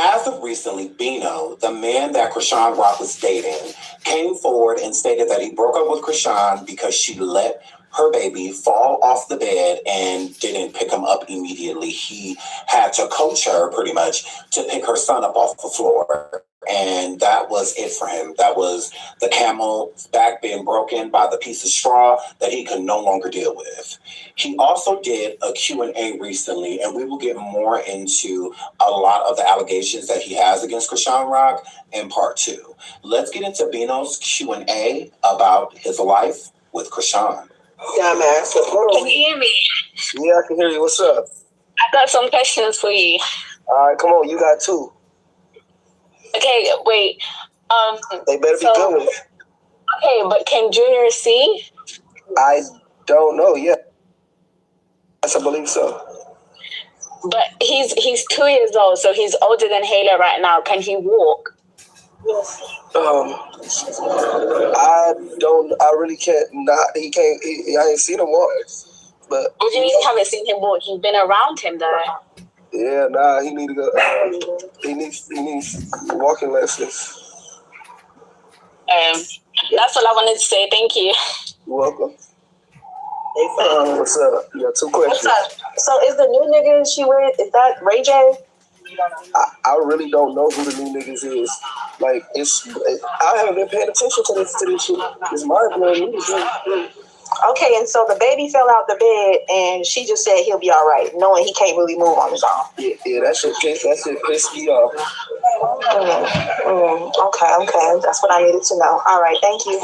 as of recently, Bino, the man that Chrisean Rock was dating, came forward and stated that he broke up with Chrisean because she let her baby fall off the bed and didn't pick him up immediately. He had to coach her pretty much to pick her son up off the floor. And that was it for him. That was the camel's back being broken by the piece of straw that he could no longer deal with. He also did a Q&A recently, and we will get more into a lot of the allegations that he has against Chrisean Rock in part 2. Let's get into Bino's Q&A about his life with Chrisean. Yeah, man. So, Can you hear me? Yeah, I can hear you. What's up? I got some questions for you. All right, come on. You got 2. Okay, wait. They better be good. Okay, but can Junior see? I don't know yet. Yes, I believe so. But he's 2 years old, so he's older than Hayla right now. Can he walk? I really can't. He can't. I ain't seen him walk. But What do you mean you haven't seen him walk? You've been around him though. Yeah, he need to go. He needs walking lessons. That's all I wanted to say. Thank you. You're welcome. What's up? You got 2 questions. What's up? So is the new nigga she with, is that Ray J? I really don't know who the new niggas is. Like, I haven't been paying attention to this shit. It's mind-blowing news. Okay, and so the baby fell out the bed and she just said he'll be all right, knowing he can't really move on his own. Yeah, that shit pissed me off. Okay. That's what I needed to know. All right, thank you.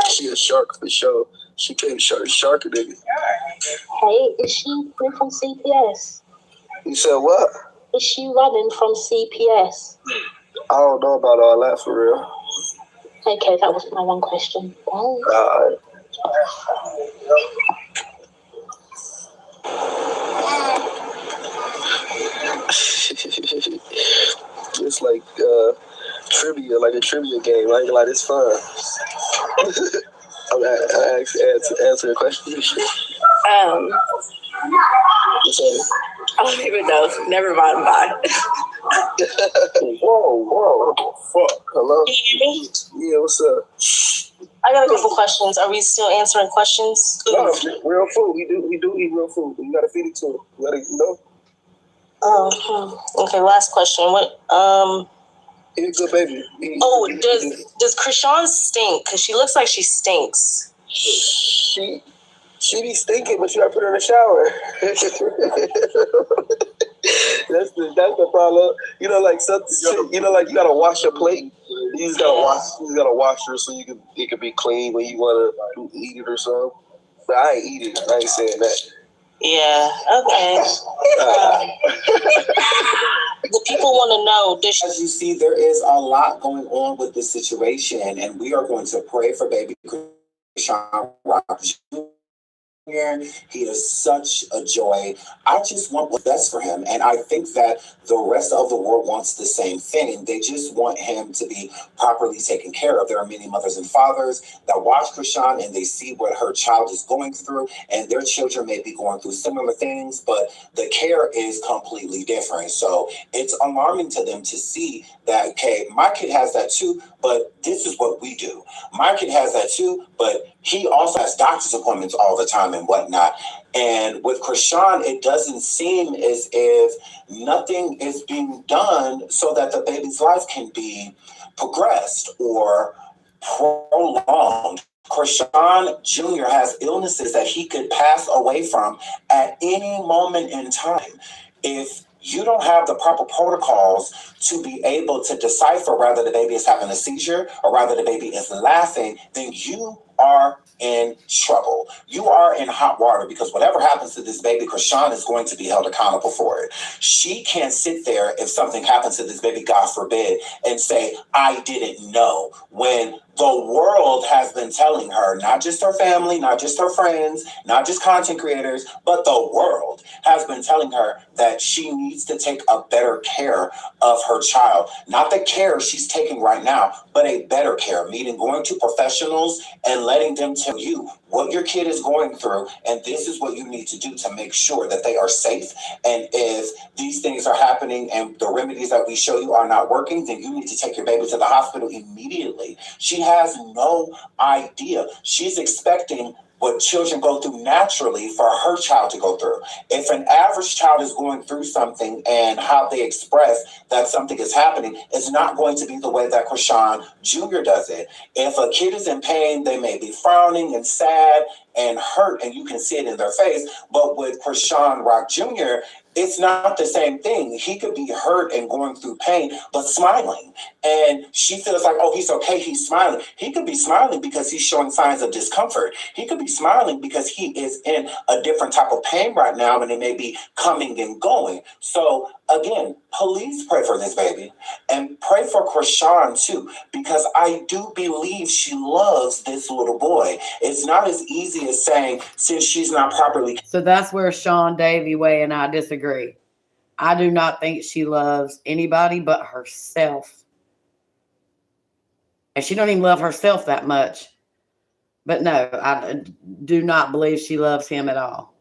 She a shark for sure. She can't shark a nigga. Hey, is she running from CPS? You said what? Is she running from CPS? I don't know about all that for real. Okay, that was my one question. All right. It's like trivia, like a trivia game. I ain't gonna lie, it's fun. I answer a question. I don't even know. Never mind. Bye. Whoa. Fuck. Hello? Can you hear me? Yeah, what's up? I got a couple questions. Are we still answering questions? No, real food. We do eat real food. You gotta feed it to him. You gotta, Okay, last question. What He's a good baby. Does Chrisean stink? Because she looks like she stinks. She be stinking, but you gotta put her in the shower. That's the problem. You know, like something. You know, like you gotta wash your plate. You just gotta wash her so it can be clean when you wanna eat it or something. But I ain't eat it. I ain't saying that. Yeah. Okay. The people want to know. As you see, there is a lot going on with this situation, and we are going to pray for baby Chrisean Rock Jr. He is such a joy. I just want what's best for him, and I think that the rest of the world wants the same thing. They just want him to be properly taken care of. There are many mothers and fathers that watch Chrisean and they see what her child is going through, and their children may be going through similar things, but the care is completely different. So it's alarming to them to see that, okay, my kid has that too, but this is what we do. My kid has that too, but he also has doctor's appointments all the time and whatnot. And with Chrisean, it doesn't seem as if nothing is being done so that the baby's life can be progressed or prolonged. Chrisean Jr. has illnesses that he could pass away from at any moment in time. If you don't have the proper protocols to be able to decipher whether the baby is having a seizure or whether the baby is laughing, then you are in trouble. You are in hot water, because whatever happens to this baby, Chrisean is going to be held accountable for it. She can't sit there if something happens to this baby, God forbid, and say, I didn't know, when the world has been telling her, not just her family, not just her friends, not just content creators, but the world has been telling her that she needs to take a better care of her child. Not the care she's taking right now, but a better care, meaning going to professionals and letting them tell you what your kid is going through, and this is what you need to do to make sure that they are safe. And if these things are happening and the remedies that we show you are not working, then you need to take your baby to the hospital immediately. She has no idea. She's expecting what children go through naturally for her child to go through. If an average child is going through something and how they express that something is happening, it's not going to be the way that Chrisean Jr. does it. If a kid is in pain, they may be frowning and sad and hurt, and you can see it in their face. But with Chrisean Rock Jr., it's not the same thing. He could be hurt and going through pain, but smiling. And she feels like, oh, he's okay, he's smiling. He could be smiling because he's showing signs of discomfort. He could be smiling because he is in a different type of pain right now, and it may be coming and going. So again, please pray for this baby. And pray for Chrisean too, because I do believe she loves this little boy. It's not as easy as saying, since she's not properly. So that's where Sean Davie Way and I disagree. I do not think she loves anybody but herself. And she don't even love herself that much. But no, I do not believe she loves him at all.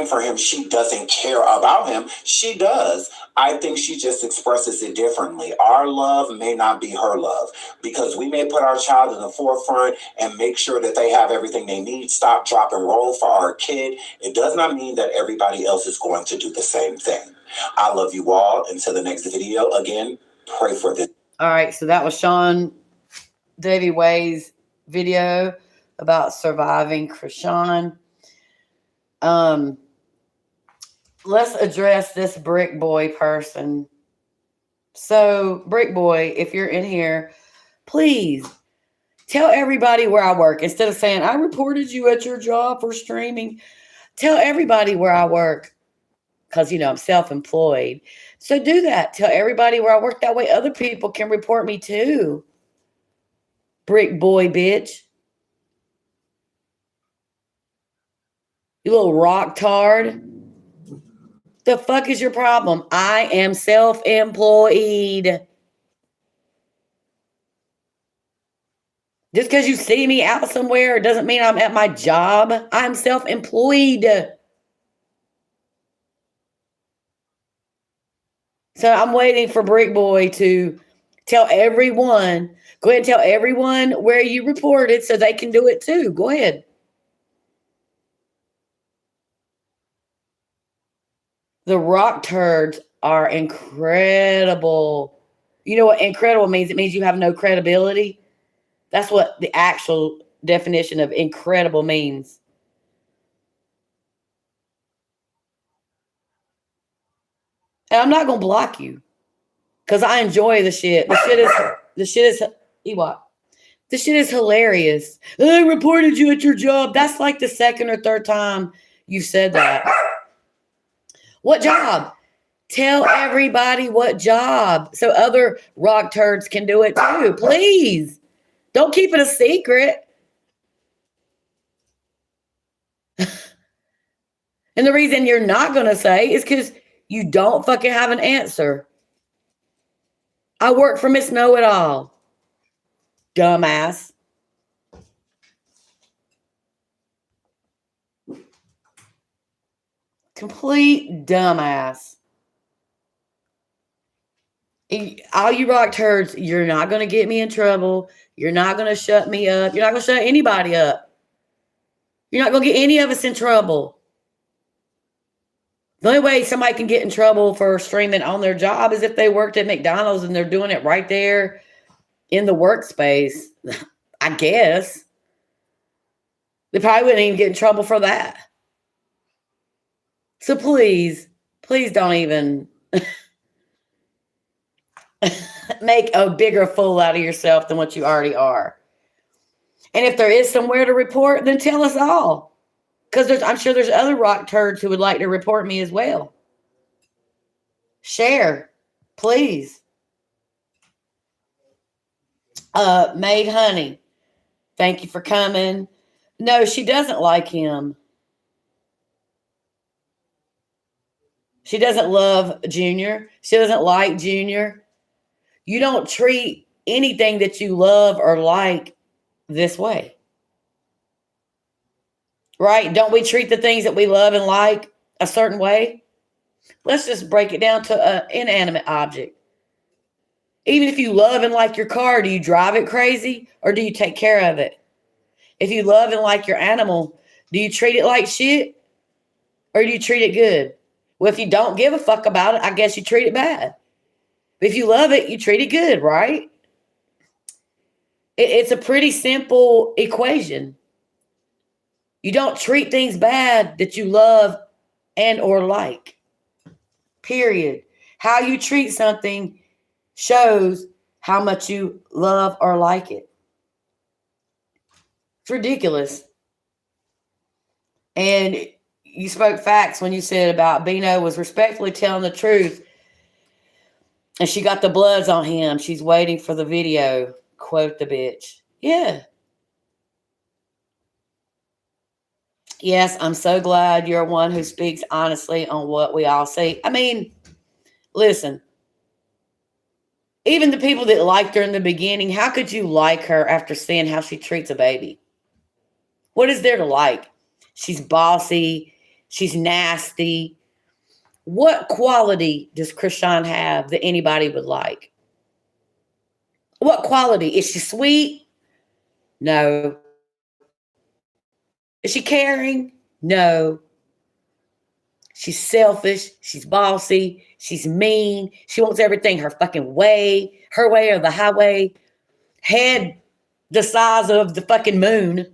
For him, she doesn't care about him. She does. I think she just expresses it differently. Our love may not be her love, because we may put our child in the forefront and make sure that they have everything they need. Stop, drop, and roll for our kid. It does not mean that everybody else is going to do the same thing. I love you all. Until the next video, again, pray for this. All right, so that was Sean Davie Way's video about surviving Chrisean. Let's address this Brick Boy person. So, Brick Boy, if you're in here, please tell everybody where I work. Instead of saying, I reported you at your job for streaming, tell everybody where I work. Because, you know, I'm self-employed. So do that. Tell everybody where I work. That way other people can report me too. Brick Boy, bitch. You little rock tard. The fuck is your problem? I am self-employed. Just because you see me out somewhere doesn't mean I'm at my job. I'm self-employed. So I'm waiting for Brick Boy to tell everyone. Go ahead and tell everyone where you reported so they can do it too. Go ahead. The rock turds are incredible. You know what incredible means? It means you have no credibility. That's what the actual definition of incredible means. And I'm not going to block you because I enjoy the shit. The shit is Ewok. This shit is hilarious. I reported you at your job. That's like the second or third time you said that. What job? Tell everybody what job so other rock turds can do it too. Please. Don't keep it a secret. And the reason you're not going to say is because you don't fucking have an answer. I work for Miss Know-It-All. Dumbass. Complete dumbass. All you rock turds, you're not going to get me in trouble. You're not going to shut me up. You're not going to shut anybody up. You're not going to get any of us in trouble. The only way somebody can get in trouble for streaming on their job is if they worked at McDonald's and they're doing it right there in the workspace. I guess. They probably wouldn't even get in trouble for that. So please don't even make a bigger fool out of yourself than what you already are. And if there is somewhere to report, then tell us all. Because I'm sure there's other rock turds who would like to report me as well. Share, please. Maid Honey, thank you for coming. No, she doesn't like him. She doesn't love Junior. She doesn't like Junior. You don't treat anything that you love or like this way. Right? Don't we treat the things that we love and like a certain way? Let's just break it down to an inanimate object. Even if you love and like your car, do you drive it crazy or do you take care of it? If you love and like your animal, Do you treat it like shit? Or do you treat it good? Well, if you don't give a fuck about it, I guess you treat it bad. But if you love it, you treat it good, right? It's a pretty simple equation. You don't treat things bad that you love and or like. Period. How you treat something shows how much you love or like it. It's ridiculous. And you spoke facts when you said about Bino was respectfully telling the truth. And she got the bloods on him. She's waiting for the video. Quote the bitch. Yeah. Yes, I'm so glad you're one who speaks honestly on what we all see. I mean, listen. Even the people that liked her in the beginning, how could you like her after seeing how she treats a baby? What is there to like? She's bossy. She's nasty. What quality does Chrisean have that anybody would like? What quality? Is she sweet? No. Is she caring? No. She's selfish. She's bossy. She's mean. She wants everything her fucking way. Her way or the highway. Head the size of the fucking moon.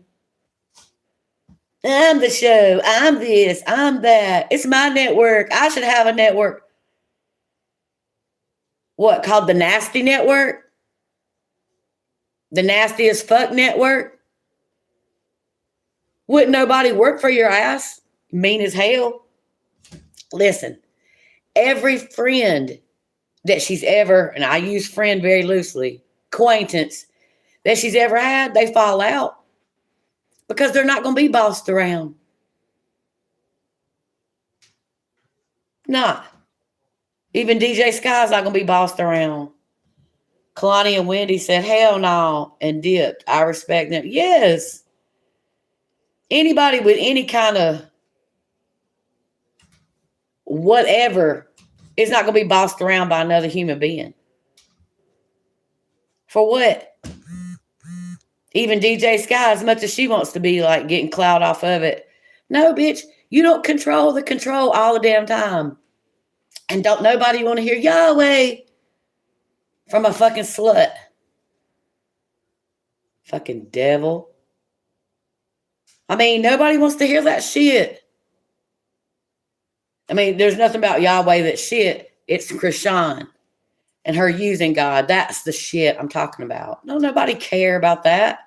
I'm the show. I'm this. I'm that. It's my network. I should have a network. What, called the Nasty Network? The Nastiest Fuck Network? Wouldn't nobody work for your ass? Mean as hell. Listen, every friend that she's ever, and I use friend very loosely, acquaintance that she's ever had, they fall out. Because they're not going to be bossed around. Nah. Even DJ Sky's not going to be bossed around. Kalani and Wendy said, hell no, and dipped. I respect them. Yes. Anybody with any kind of whatever is not going to be bossed around by another human being. For what? Even DJ Sky, as much as she wants to be like getting clout off of it. No, bitch, you don't control the control all the damn time. And don't nobody want to hear Yahweh from a fucking slut. Fucking devil. I mean, nobody wants to hear that shit. I mean, there's nothing about Yahweh that's shit. It's Chrisean and her using God. That's the shit I'm talking about. No, nobody care about that.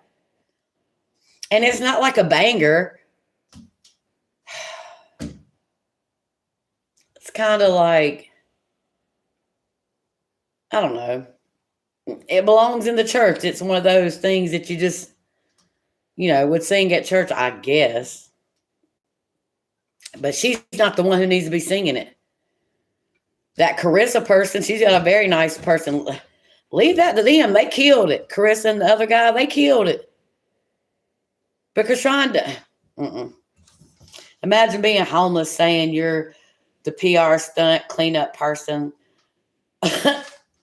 And it's not like a banger. It's kind of like, I don't know. It belongs in the church. It's one of those things that you just, would sing at church, I guess. But she's not the one who needs to be singing it. That Carissa person, she's got a very nice person. Leave that to them. They killed it. Carissa and the other guy, they killed it. But Chrisean, imagine being homeless saying you're the PR stunt cleanup person.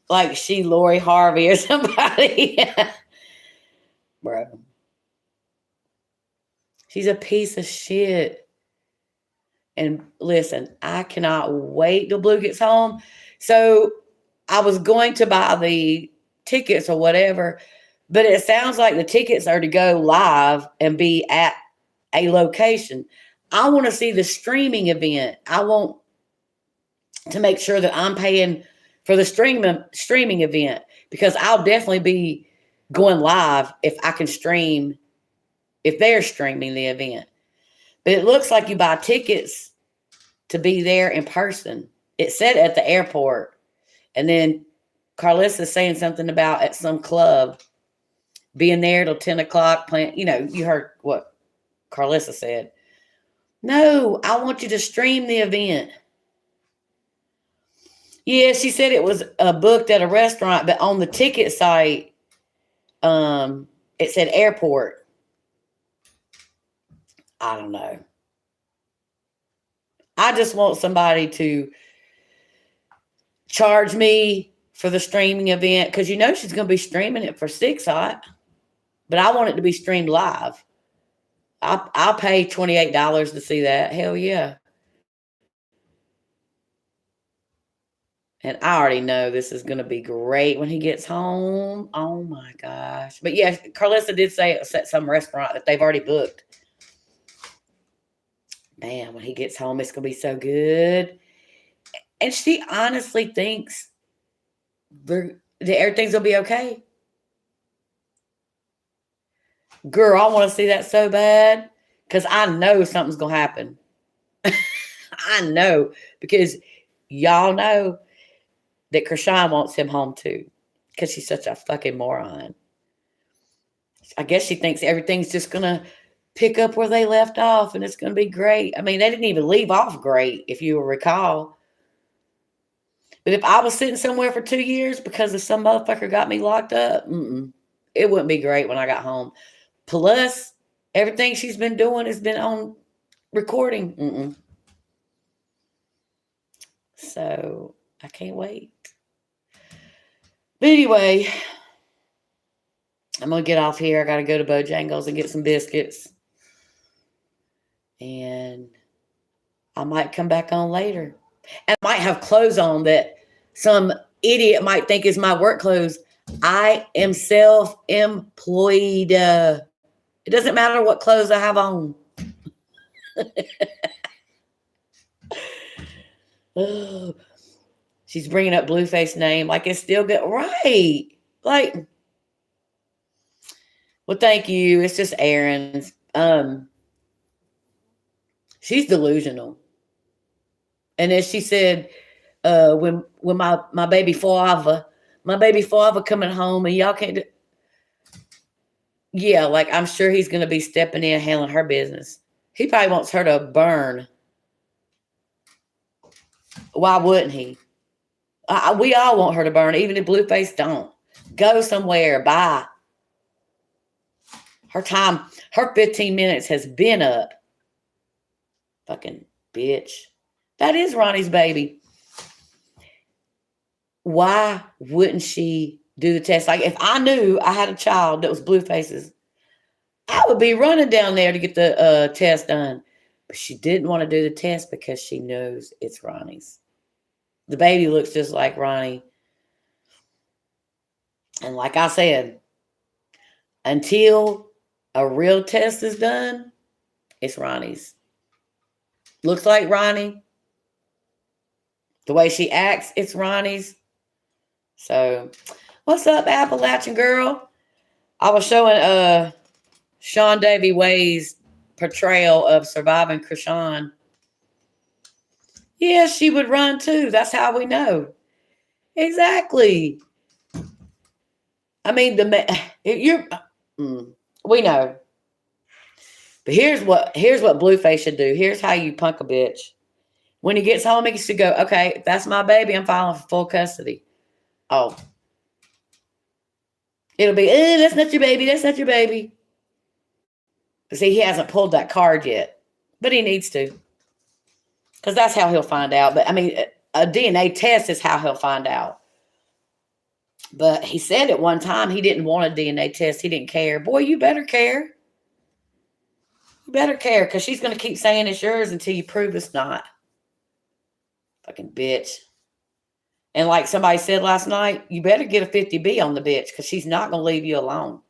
Like she Lori Harvey or somebody. Bro. She's a piece of shit. And listen, I cannot wait till Blue gets home. So I was going to buy the tickets or whatever, but it sounds like the tickets are to go live and be at a location. I want to see the streaming event. I want to make sure that I'm paying for the streaming event, because I'll definitely be going live if I can stream, if they're streaming the event. But it looks like you buy tickets to be there in person. It said at the airport. And then Carlissa's saying something about at some club being there till 10 o'clock playing. You heard what Carlissa said. No, I want you to stream the event. Yeah, she said it was booked at a restaurant, but on the ticket site, it said airport. I don't know. I just want somebody to charge me for the streaming event, because she's going to be streaming it for 6 hot, but I want it to be streamed live. I'll pay $28 to see that. Hell yeah. And I already know this is going to be great when he gets home. Oh my gosh. But yeah, Carlissa did say at some restaurant that they've already booked. Man, when he gets home, it's going to be so good. And she honestly thinks that everything's going to be okay. Girl, I want to see that so bad because I know something's going to happen. I know because y'all know that Chrisean wants him home too because she's such a fucking moron. I guess she thinks everything's just going to pick up where they left off and it's going to be great. I mean, they didn't even leave off great, if you will recall. But if I was sitting somewhere for 2 years because of some motherfucker got me locked up, it wouldn't be great when I got home. Plus, everything she's been doing has been on recording. So, I can't wait. But anyway, I'm going to get off here. I got to go to Bojangles and get some biscuits. And I might come back on later. And I might have clothes on that some idiot might think is my work clothes. I am self-employed. It doesn't matter what clothes I have on. Oh, she's bringing up Blueface name like it's still good. Right. Like, well, thank you. It's just Aaron's. She's delusional. And as she said, when my baby father coming home and y'all can't do, yeah, like I'm sure he's gonna be stepping in handling her business. He probably wants her to burn. Why wouldn't he? We all want her to burn, even if Blueface don't. Go somewhere, bye. Her 15 minutes has been up. Fucking bitch. That is Ronnie's baby. Why wouldn't she do the test? Like, if I knew I had a child that was Blueface's, I would be running down there to get the test done. But she didn't want to do the test because she knows it's Ronnie's. The baby looks just like Ronnie. And like I said, until a real test is done, it's Ronnie's. Looks like Ronnie. The way she acts, it's Ronnie's. So, what's up, Appalachian girl? I was showing Sean Davie Way's portrayal of surviving Chrisean. Yeah, she would run too. That's how we know. Exactly. I mean, we know. But here's what Blueface should do. Here's how you punk a bitch. When he gets home, he should go, okay, that's my baby. I'm filing for full custody. Oh. It'll be, that's not your baby. That's not your baby. But see, he hasn't pulled that card yet. But he needs to. Because that's how he'll find out. But, I mean, a DNA test is how he'll find out. But he said at one time he didn't want a DNA test. He didn't care. Boy, you better care. You better care because she's going to keep saying it's yours until you prove it's not. Fucking bitch. And like somebody said last night, you better get a 50B on the bitch because she's not going to leave you alone.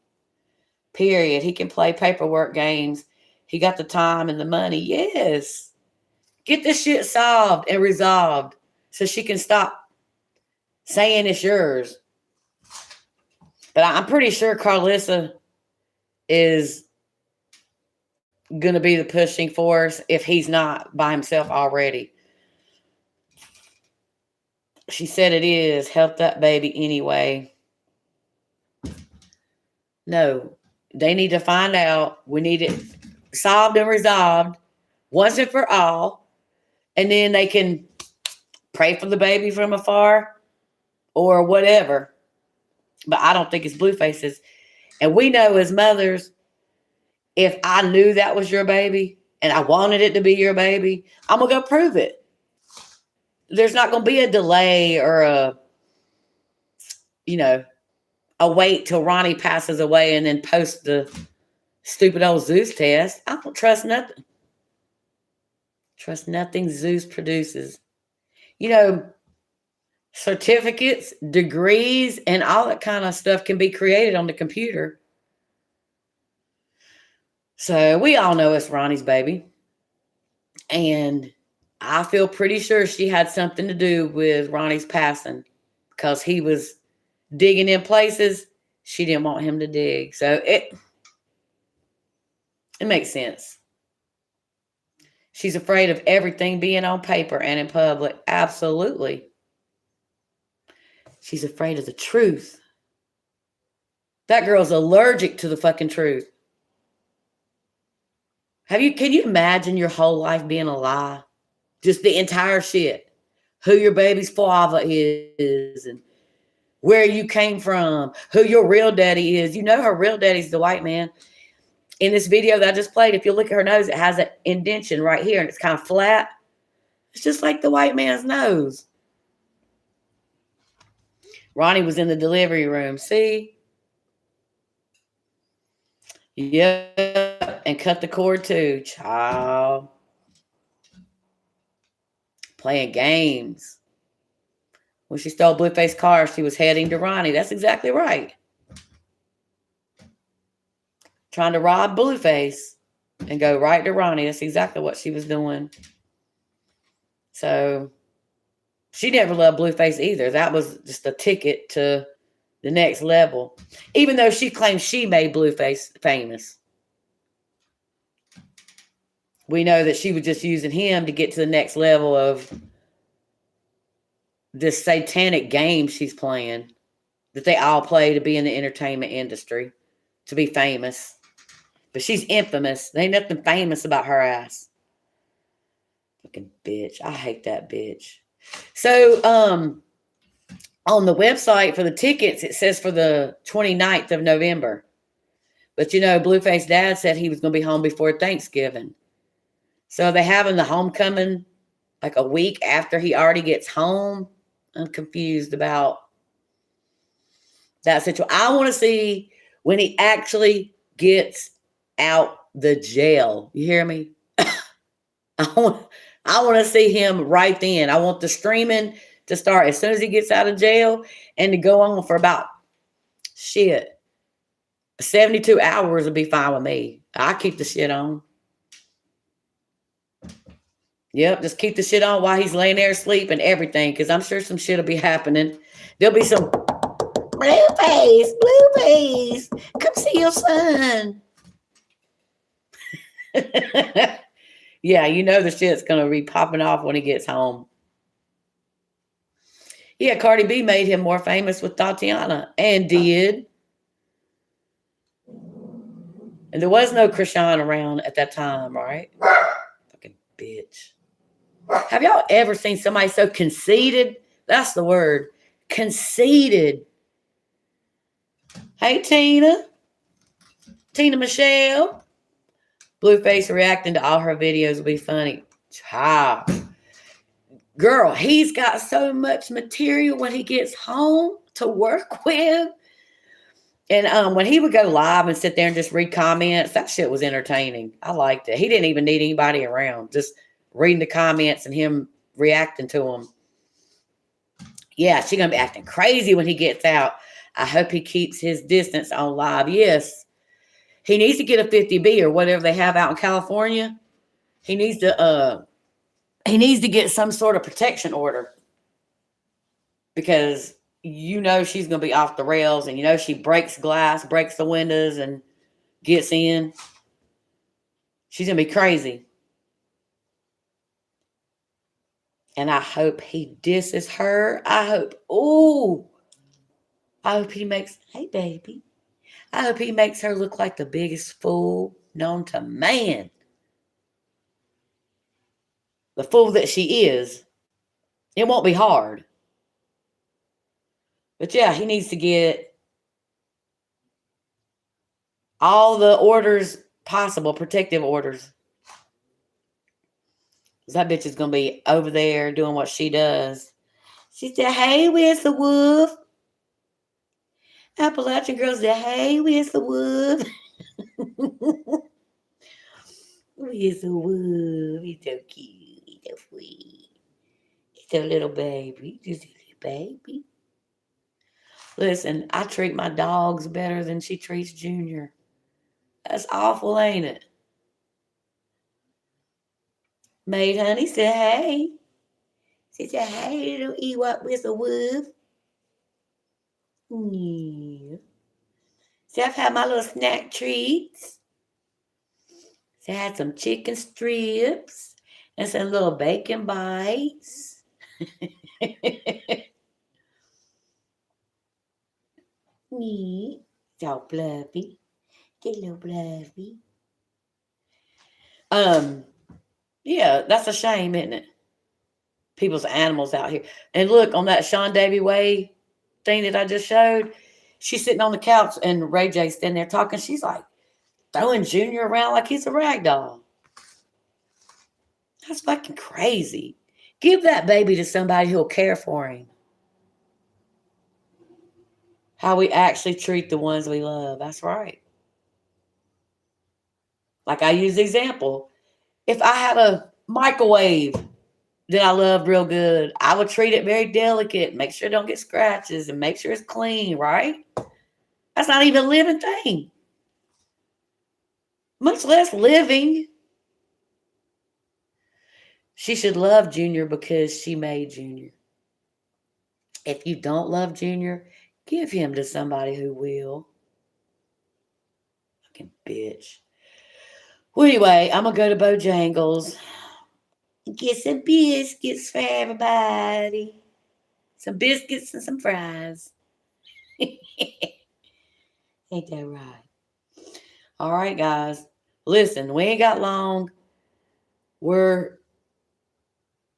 Period. He can play paperwork games. He got the time and the money. Yes. Get this shit solved and resolved so she can stop saying it's yours. But I'm pretty sure Carlissa is going to be the pushing force if he's not by himself already. She said it is. Help that baby anyway. No. They need to find out. We need it solved and resolved once and for all. And then they can pray for the baby from afar or whatever. But I don't think it's Blueface's. And we know as mothers, if I knew that was your baby and I wanted it to be your baby, I'm going to go prove it. There's not going to be a delay or a wait till Ronnie passes away and then post the Stupid old Zeus test. I don't trust nothing. Trust nothing Zeus produces. You know, certificates, degrees, and all that kind of stuff can be created on the computer. So we all know it's Ronnie's baby. And I feel pretty sure she had something to do with Ronnie's passing because he was digging in places she didn't want him to dig. So it makes sense. She's afraid of everything being on paper and in public. Absolutely. She's afraid of the truth. That girl's allergic to the fucking truth. Can you imagine your whole life being a lie? Just the entire shit. Who your baby's father is and where you came from, who your real daddy is. You know her real daddy's the white man. In this video that I just played, if you look at her nose, it has an indentation right here and it's kind of flat. It's just like the white man's nose. Ronnie was in the delivery room. See? Yep. And cut the cord too. Child. Playing games. When she stole Blueface's car, she was heading to Ronnie. That's exactly right. Trying to rob Blueface and go right to Ronnie. That's exactly what she was doing. So she never loved Blueface either. That was just a ticket to the next level. Even though she claims she made Blueface famous. We know that she was just using him to get to the next level of this satanic game she's playing. That they all play to be in the entertainment industry. To be famous. But she's infamous. There ain't nothing famous about her ass. Fucking bitch. I hate that bitch. So, on the website for the tickets, it says for the 29th of November. But, you know, Blueface dad said he was going to be home before Thanksgiving. So, are they having the homecoming like a week after he already gets home? I'm confused about that situation. I want to see when he actually gets out the jail. You hear me? I want to see him right then. I want the streaming to start as soon as he gets out of jail and to go on for about 72 hours would be fine with me. I keep the shit on. Yep, just keep the shit on while he's laying there asleep and everything, because I'm sure some shit will be happening. There'll be some Blueface, come see your son. Yeah, you know the shit's gonna be popping off when he gets home. Yeah, Cardi B made him more famous with Tatiana, and did. And there was no Chrisean around at that time, right? Fucking bitch. Have y'all ever seen somebody so conceited? That's the word. Conceited. Hey, Tina. Tina Michelle. Blueface reacting to all her videos will be funny. Child. Girl, he's got so much material when he gets home to work with. And when he would go live and sit there and just read comments, that shit was entertaining. I liked it. He didn't even need anybody around. Just reading the comments and him reacting to them. Yeah, she's going to be acting crazy when he gets out. I hope he keeps his distance on live. Yes. He needs to get a 50B or whatever they have out in California. He needs to get some sort of protection order. Because you know she's going to be off the rails, and you know she breaks glass, breaks the windows, and gets in. She's going to be crazy. And I hope he disses her. I hope he makes, hey, baby. I hope he makes her look like the biggest fool known to man. The fool that she is. It won't be hard. But yeah, he needs to get all the orders possible, protective orders. That bitch is going to be over there doing what she does. She said, hey, where's the wolf? Appalachian girl said, hey, where's the wolf? He's a woo. He's so cute. He's so sweet. He's a little baby. Just a little baby. Listen, I treat my dogs better than she treats Junior. That's awful, ain't it? Maid Honey said, hey. She said, hey, little Ewok whistle woof. Yeah. See, I've had my little snack treats. See, I had some chicken strips and some little bacon bites. Yeah. So fluffy. Get a little fluffy. Yeah, that's a shame, isn't it? People's animals out here. And look, on that Sean Davie Way thing that I just showed, she's sitting on the couch and Ray J's standing there talking. She's like throwing Junior around like he's a rag doll. That's fucking crazy. Give that baby to somebody who'll care for him. How we actually treat the ones we love. That's right. Like I use the example. If I had a microwave that I loved real good, I would treat it very delicate, make sure it don't get scratches, and make sure it's clean, right? That's not even a living thing. Much less living. She should love Junior because she made Junior. If you don't love Junior, give him to somebody who will. Fucking bitch. Well, anyway, I'm going to go to Bojangles. Get some biscuits for everybody. Some biscuits and some fries. Ain't that right? All right, guys. Listen, we ain't got long. We're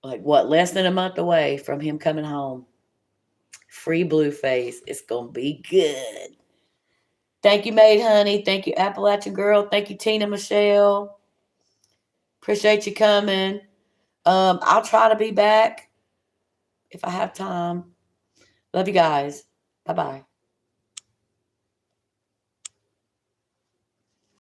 less than a month away from him coming home. Free Blueface. It's going to be good. Thank you, Maid Honey. Thank you, Appalachian Girl. Thank you, Tina Michelle. Appreciate you coming. I'll try to be back if I have time. Love you guys. Bye-bye.